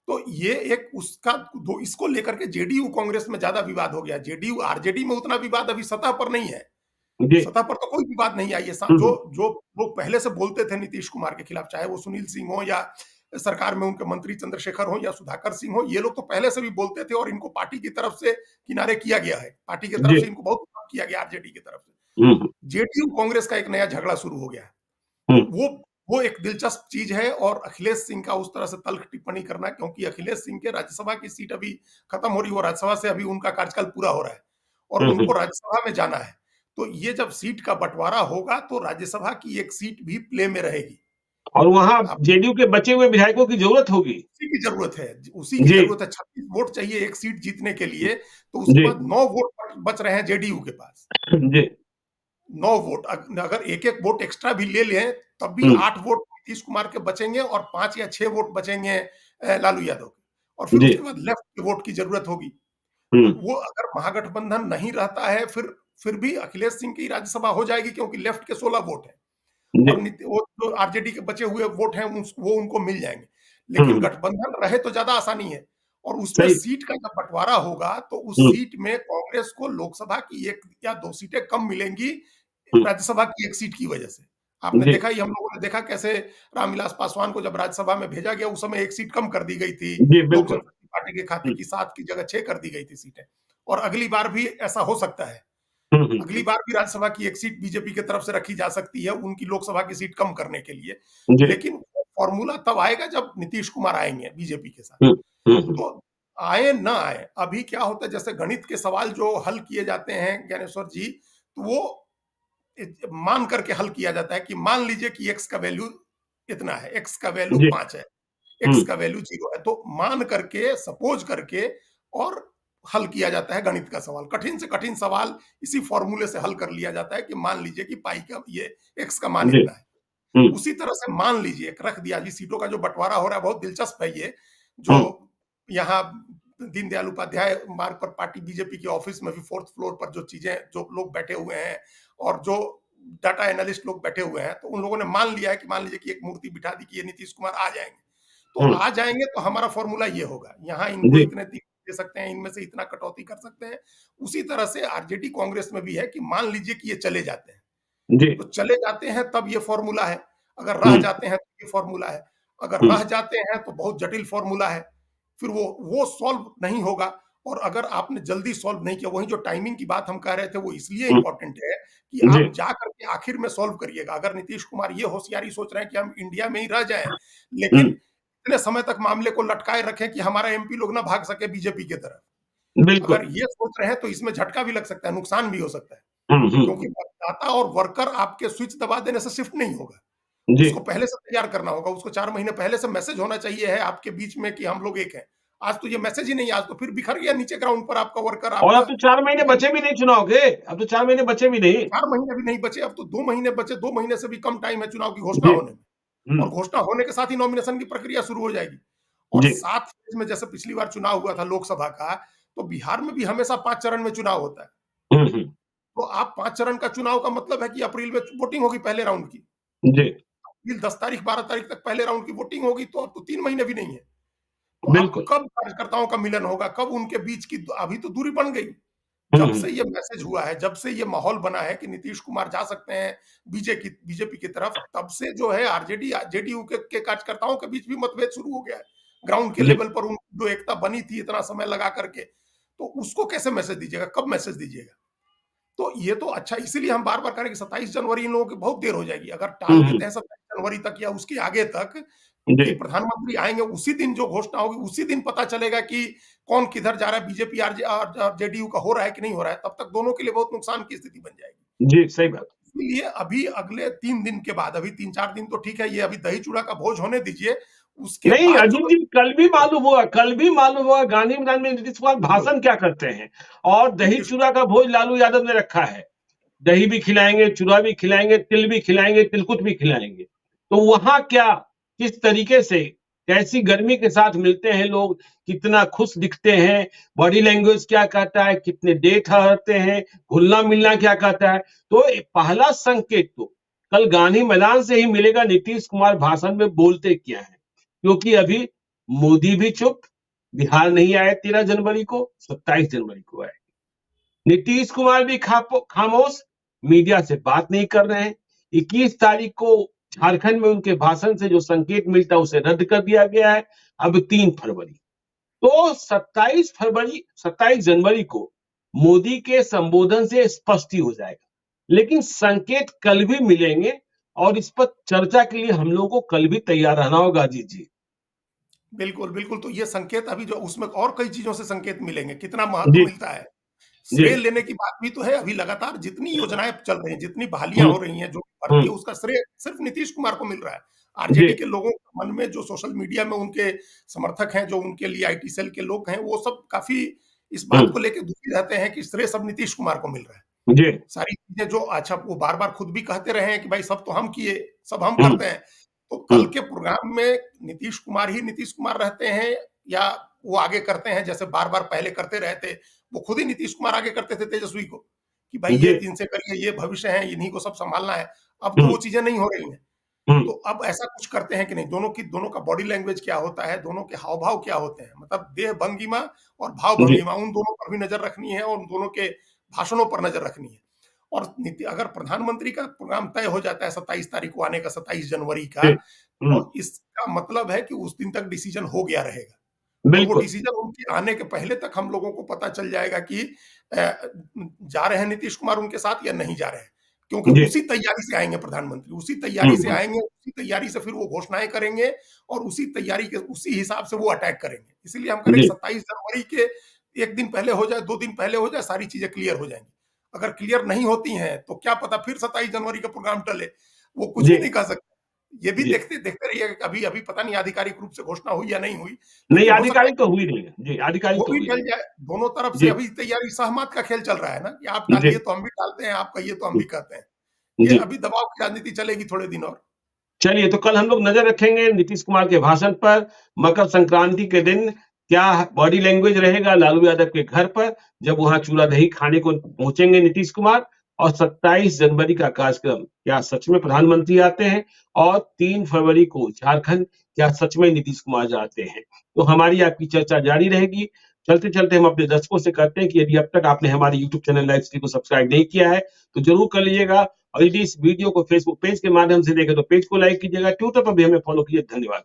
Speaker 2: तो ये एक उसका दो इसको लेकर के जेडीयू कांग्रेस में ज़्यादा विवाद हो गया। जेडीयू आरजेडी में उतना विवाद अभी सतह पर नहीं है।
Speaker 1: जी,
Speaker 2: सतह पर तो कोई विवाद नहीं आई है।
Speaker 1: हुँ,
Speaker 2: जो
Speaker 1: हुँ,
Speaker 2: जो लोग पहले से बोलते थे नीतीश कुमार के खिलाफ, चाहे वो सुनील सिंह हो या सरकार में उनके मंत्री चंद्रशेखर हो या सुधाकर सिंह हो, ये लोग तो पहले से भी बोलते थे और इनको पार्टी की तरफ से किनारे किया गया है। पार्टी की तरफ
Speaker 1: जी,
Speaker 2: से इनको बहुत किया गया आरजेडी की तरफ से।
Speaker 1: हुँ, हुँ,
Speaker 2: जेडीयू कांग्रेस का एक नया झगड़ा शुरू हो गया है।
Speaker 1: हुँ,
Speaker 2: तो वो एक दिलचस्प चीज है, और अखिलेश सिंह का उस तरह से तल्ख टिप्पणी करना, क्योंकि अखिलेश सिंह के राज्यसभा की सीट अभी खत्म हो रही है, वो राज्यसभा से अभी उनका कार्यकाल पूरा हो रहा है और
Speaker 1: हुँ,
Speaker 2: उनको
Speaker 1: हुँ।
Speaker 2: राज्यसभा में जाना है। तो ये जब सीट का बंटवारा होगा तो राज्यसभा की एक सीट भी प्ले में रहेगी।
Speaker 1: और वहाँ
Speaker 2: आप
Speaker 1: जेडीयू के बचे हुए विधायकों की ज़रूरत होगी।
Speaker 2: उसी की जरूरत है, उसी की
Speaker 1: जी,
Speaker 2: जरूरत है। 36 वोट चाहिए एक सीट जीतने के लिए, तो उसके
Speaker 1: जी,
Speaker 2: बाद 9 वोट बच रहे हैं जेडीयू के पास।
Speaker 1: जी,
Speaker 2: 9 वोट, अगर एक-एक वोट एक्स्ट्रा भी ले लें, तब भी
Speaker 1: हुँ,
Speaker 2: 8 वोट नीतीश कुमार के बचेंगे और 5 या 6 वोट बचेंगे लालू यादव के। और फिर
Speaker 1: जी,
Speaker 2: उसके बाद लेफ्ट के वोट की ज़रूरत होगी।
Speaker 1: हुँ,
Speaker 2: तो वो अगर महागठबंधन नहीं रहता है, फिर भी अखिलेश सिंह की राज्यसभा हो जाएगी, क्योंकि लेफ्ट के 16 वोट हैं
Speaker 1: जी,
Speaker 2: और वो जो आरजेडी के बचे हुए वोट हैं वो उनको मिल जाएँगे।
Speaker 1: हुँ,
Speaker 2: लेकिन
Speaker 1: हुँ,
Speaker 2: गठबंधन रहे तो ज़्यादा आसानी है, और उसमें
Speaker 1: सही,
Speaker 2: सीट का जब बँटवारा होगा तो उस
Speaker 1: हुँ,
Speaker 2: सीट में कांग्रेस को लोकसभा की 1 या 2 सीटें कम मिलेंगी,
Speaker 1: हुँ,
Speaker 2: राज्यसभा की 1 सीट की वजह से। आपने
Speaker 1: जी,
Speaker 2: देखा ही, हम लोगों ने देखा कैसे रामविलास पासवान को जब राज्यसभा में भेजा गया, उस समय 1 सीट कम कर दी गई थी।
Speaker 1: जी,
Speaker 2: लोक
Speaker 1: बिल्कुल।
Speaker 2: जनशक्ति पार्टी के खाते
Speaker 1: हुँ,
Speaker 2: की 7 की जगह 6 कर दी गई थी सीटें, और अगली बार भी ऐसा हो सकता है।
Speaker 1: हुँ, हुँ,
Speaker 2: अगली
Speaker 1: हुँ,
Speaker 2: बार भी राज्यसभा की 1 सीट बीजेपी की तरफ से रखी जा सकती है, उनकी लोकसभा की सीट कम करने के लिए।
Speaker 1: जी,
Speaker 2: लेकिन फॉर्मूला तब आएगा जब नीतीश कुमार आएँगे बीजेपी के साथ।
Speaker 1: हुँ, हुँ, हुँ,
Speaker 2: तो आए ना आए, अभी क्या होता है, जैसे गणित के सवाल जो हल किए जाते हैं ज्ञानेश्वर जी, तो वो मान करके हल किया जाता है कि मान लीजिए कि x का वैल्यू इतना है, x का वैल्यू
Speaker 1: जी,
Speaker 2: 5 है,
Speaker 1: हुँ,
Speaker 2: x का वैल्यू 0 है। तो मान करके, सपोज करके और हल किया जाता है गणित का सवाल। कठिन से कठिन सवाल इसी फॉर्मूले से हल कर लिया जाता है कि मान लीजिए कि पाई का ये x का मान
Speaker 1: जी,
Speaker 2: इतना है।
Speaker 1: हुँ,
Speaker 2: उसी तरह से मान लीजिए एक रख दिया जी, सीटों का जो बंटवारा हो रहा है बहुत दिलचस्प है ये। जो
Speaker 1: हुँ,
Speaker 2: यहाँ दीनदयाल उपाध्याय मार्ग पर पार्टी बीजेपी के ऑफिस में भी 4th फ्लोर पर जो चीजें, जो लोग बैठे हुए हैं और जो डाटा एनालिस्ट लोग बैठे हुए हैं, तो उन लोगों ने मान लिया है कि मान लीजिए कि एक मूर्ति बिठा दी कि ये नीतीश कुमार आ जाएंगे। तो
Speaker 1: हुँ,
Speaker 2: आ जाएंगे तो हमारा फॉर्मूला ये होगा, यहाँ इनको
Speaker 1: जी,
Speaker 2: इतने दे सकते हैं, इनमें से इतना कटौती कर सकते हैं। उसी तरह से आरजेडी कांग्रेस में भी है कि मान लीजिए कि ये चले जाते हैं,
Speaker 1: जी,
Speaker 2: तो चले जाते हैं तब ये फॉर्मूला है, अगर रह
Speaker 1: हुँ,
Speaker 2: जाते हैं तो ये फॉर्मूला है, अगर
Speaker 1: हुँ,
Speaker 2: रह जाते हैं तो बहुत जटिल फॉर्मूला है, फिर वो सॉल्व नहीं होगा। और अगर आपने जल्दी सॉल्व नहीं किया, वही जो टाइमिंग की बात हम कह रहे थे, वो इसलिए
Speaker 1: हुँ,
Speaker 2: इंपॉर्टेंट है कि
Speaker 1: जी,
Speaker 2: आप जा करके आखिर में सॉल्व करिएगा। अगर नीतीश कुमार ये होशियारी सोच रहे हैं कि हम इंडिया में ही रह जाएं,
Speaker 1: हुँ,
Speaker 2: लेकिन इतने समय तक मामले को लटकाए रखें कि हमारा एमपी लोग ना भाग सके बीजेपी की तरफ,
Speaker 1: बिल्कुल।
Speaker 2: अगर ये सोच रहे हैं तो इसमें झटका भी लग सकता है, नुकसान भी हो सकता है।
Speaker 1: हुँ, हुँ,
Speaker 2: क्योंकि मतदाता और वर्कर आपके स्विच दबा देने से शिफ्ट नहीं होगा।
Speaker 1: जी,
Speaker 2: उसको पहले से तैयार करना होगा, उसको 4 महीने पहले से मैसेज होना चाहिए है आपके बीच में कि हम लोग एक हैं। आज तो ये मैसेज ही नहीं, आज तो फिर बिखर गया नीचे ग्राउंड पर आपका वर्कर,
Speaker 1: और
Speaker 2: आपका
Speaker 1: अब तो 4 महीने बचे भी नहीं चुनाव के, अब तो 4 महीने बचे भी नहीं।
Speaker 2: 4 महीने भी नहीं बचे, अब तो 2 महीने बचे, 2 महीने से भी कम टाइम है चुनाव की घोषणा
Speaker 1: जी।
Speaker 2: होने में। और घोषणा होने के साथ ही नॉमिनेशन की प्रक्रिया शुरू हो जाएगी। और
Speaker 1: जी।
Speaker 2: 7 फेज में जैसे पिछली बार चुनाव हुआ था लोकसभा का, तो बिहार में भी हमेशा 5 चरण में चुनाव होता है। तो आप 5 चरण का चुनाव का मतलब है कि अप्रैल में वोटिंग होगी पहले राउंड की।
Speaker 1: जी।
Speaker 2: अप्रैल 10 तारीख 12 तारीख तक पहले राउंड की वोटिंग होगी, तो अब तो 3 महीने भी नहीं है। तो अब
Speaker 1: बिल्कुल।
Speaker 2: कब कार्यकर्ताओं का मिलन होगा, कब उनके बीच की, अभी तो दूरी बन गई। जब से ये मैसेज हुआ है, जब से ये माहौल बना है कि नीतीश कुमार जा सकते हैं बीजेपी की तरफ, तब से जो है आरजेडी जेडीयू के कार्यकर्ताओं के बीच भी मतभेद शुरू हो गया है। ग्राउंड के
Speaker 1: जी।
Speaker 2: लेवल पर जो एकता बनी थी इतना समय लगा करके, तो उसको कैसे मैसेज दीजिएगा, कब मैसेज दीजिएगा? तो ये तो अच्छा, इसीलिए हम बार-बार कह रहे हैं कि 27 जनवरी इन लोगों की बहुत देर हो जाएगी। अगर टाल देते हैं 27 जनवरी तक या उसके आगे तक, कि
Speaker 1: जी।
Speaker 2: प्रधानमंत्री आएँगे उसी दिन जो घोषणा होगी, उसी दिन पता चलेगा कि कौन किधर जा रहा है, बीजेपी और जेडीयू का हो रहा है कि नहीं हो रहा है, तब तक दोनों के लिए बहुत नुकसान की स्थिति बन जाएगी।
Speaker 1: जी, सही बात।
Speaker 2: इसलिए अभी अगले 3 दिन के बाद, अभी 3-4 दिन तो ठीक है, ये अभी दही-चूड़ा का भोज होने दीजिए, उसके
Speaker 1: नहीं,
Speaker 2: बाद जो
Speaker 1: अजीत जी, कल भी मालूम हुआ गांधी मैदान में नीतीश कुमार भाषण क्या करते हैं, और दही
Speaker 2: नीतीश
Speaker 1: चूड़ा का भोज लालू यादव ने रखा है। दही भी खिलाएंगे, चूड़ा भी खिलाएंगे, तिल भी खिलाएंगे, तिलकुट भी खिलाएंगे। तो वहां क्या, किस तरीके से, कैसी गर्मी के साथ मिलते हैं लोग, कितना खुश दिखते हैं, बॉडी लैंग्वेज क्या कहता है, कितने डेट हरते हैं, घुलना मिलना क्या कहता है। तो पहला संकेत तो कल गांधी मैदान से ही मिलेगा, नीतीश कुमार भाषण में बोलते क्या है। क्योंकि अभी मोदी भी चुप, बिहार नहीं आए 13 जनवरी को, 27 जनवरी को आए। नीतीश कुमार भी खामोश, मीडिया से बात नहीं कर रहे हैं। 21 तारीख को झारखंड में उनके भाषण से जो संकेत मिलता है उसे रद्द कर दिया गया है। अब 3 फरवरी, तो 27 जनवरी को मोदी के संबोधन से स्पष्ट ही हो जाएगा। लेकिन संकेत कल भी मिलेंगे, और इस पर चर्चा के लिए हम लोगों को कल भी तैयार रहना होगा। अजीत जी,
Speaker 2: बिल्कुल, बिल्कुल, तो ये संकेत अभी जो उसमें और कई चीज़ों से संकेत मिलेंगे, कितना महत्व
Speaker 1: जी।
Speaker 2: मिलता है।
Speaker 1: जी।
Speaker 2: श्रेय लेने की बात भी तो है, अभी लगातार जितनी योजनाएँ चल रही हैं, जितनी बहालियाँ
Speaker 1: हम्म,
Speaker 2: हो रही हैं, जो भर्ती है,
Speaker 1: हम्म,
Speaker 2: उसका श्रेय सिर्फ नीतीश कुमार को मिल रहा है।
Speaker 1: जी।
Speaker 2: आरजेडी के लोगों के मन में, जो सोशल मीडिया में उनके समर्थक हैं, जो उनके लिए आईटी सेल के लोग हैं, वो सब काफ़ी इस बात
Speaker 1: हम्म,
Speaker 2: को लेके दुखी रहते हैं कि श्रेय सब नीतीश कुमार को मिल रहा है।
Speaker 1: जी।
Speaker 2: सारी चीज़ें जो, अच्छा, वो बार-बार खुद भी कहते रहे हैं कि भाई सब तो हम किए, सब हम
Speaker 1: हम्म,
Speaker 2: करते हैं। तो कल
Speaker 1: हम्म,
Speaker 2: के प्रोग्राम में नीतीश कुमार ही नीतीश कुमार रहते हैं, या वो आगे करते हैं जैसे बार-बार पहले करते रहे थे। वो खुद ही नीतीश कुमार आगे करते थे तेजस्वी को, कि भाई ये
Speaker 1: जी।
Speaker 2: इनसे करिए, ये भविष्य है, इन्हीं को सब सँभालना है। अब तो
Speaker 1: हम्म,
Speaker 2: वो चीज़ें नहीं हो रही हैं।
Speaker 1: हम्म,
Speaker 2: तो अब ऐसा कुछ करते हैं कि नहीं, दोनों का बॉडी लैंग्वेज क्या होता है, दोनों के हाव-भाव क्या होते हैं, मतलब देह भंगिमा और भाव
Speaker 1: जी।
Speaker 2: भंगिमा, उन दोनों पर भी नज़र रखनी है, और उन दोनों के भाषणों पर नज़र रखनी है। और नीति, अगर प्रधानमंत्री का प्रोग्राम तय हो जाता है 27 तारीख को आने का, 27 जनवरी का,
Speaker 1: जी।
Speaker 2: तो इसका मतलब है कि उस दिन तक डिसीजन हो गया रहेगा। और वो
Speaker 1: बिल्कुल।
Speaker 2: डिसीजन उनके आने के पहले तक हम लोगों को पता चल जाएगा कि जा रहे हैं नीतीश कुमार उनके साथ या नहीं जा रहे हैं। क्योंकि
Speaker 1: जी।
Speaker 2: उसी तैयारी से आएँगे प्रधानमंत्री, उसी तैयारी से
Speaker 1: हम्म,
Speaker 2: आएँगे, उसी तैयारी से फिर वो घोषणाएँ करेंगे, और उसी तैयारी के उसी हिसाब से वो अटैक करेंगे। इसीलिए हम कह रहे हैं
Speaker 1: जी।
Speaker 2: 27 जनवरी के 1 दिन पहले हो जाए, 2 दिन पहले हो जाए, सारी चीज़ें क्लियर हो जाएँगी। अगर क्लियर नहीं होती हैं, तो क्या पता फिर 27 जनवरी का प्रोग्राम टले, वो कुछ
Speaker 1: जी।
Speaker 2: भी नहीं कह सकते। ये भी
Speaker 1: जी।
Speaker 2: देखते देखते रहिएगा कि अभी अभी पता नहीं आधिकारिक रूप से घोषणा हुई या नहीं हुई,
Speaker 1: नहीं,
Speaker 2: लेकिन हो सकता है
Speaker 1: आधिकारिक तो हुई नहीं है। जी, आधिकारिक
Speaker 2: वो
Speaker 1: तो
Speaker 2: भी
Speaker 1: हुई
Speaker 2: टल
Speaker 1: नहीं।
Speaker 2: जाए। दोनों तरफ से
Speaker 1: जी।
Speaker 2: अभी तैयारी, सहमत का खेल चल रहा है ना, कि आप
Speaker 1: जी।
Speaker 2: डालिए तो हम भी डालते हैं, आप कहिए तो हम भी कहते हैं। ये
Speaker 1: जी।
Speaker 2: अभी दबाव की राजनीति चलेगी थोड़े दिन और।
Speaker 1: चलिए, तो कल हम लोग नजर रखेंगे नीतीश कुमार के भाषण पर। मकर संक्रांति के दिन क्या बॉडी लैंग्वेज रहेगा लालू यादव के घर पर, जब वहां चूड़ा दही खाने को पहुंचेंगे नीतीश कुमार। और 27 जनवरी का कार्यक्रम, क्या सच में प्रधानमंत्री आते हैं, और 3 फरवरी को झारखंड, क्या सच में नीतीश कुमार जाते हैं। तो हमारी आपकी चर्चा जारी रहेगी। चलते चलते हम अपने दर्शकों से कहते हैं कि यदि अब तक आपने हमारे यूट्यूब चैनल लाइव स्ट्रीम को सब्सक्राइब नहीं किया है तो जरूर कर लीजिएगा, और यदि इस वीडियो को फेसबुक पेज के माध्यम से देखें तो पेज को लाइक कीजिएगा, ट्विटर पर भी हमें फॉलो कीजिए। धन्यवाद।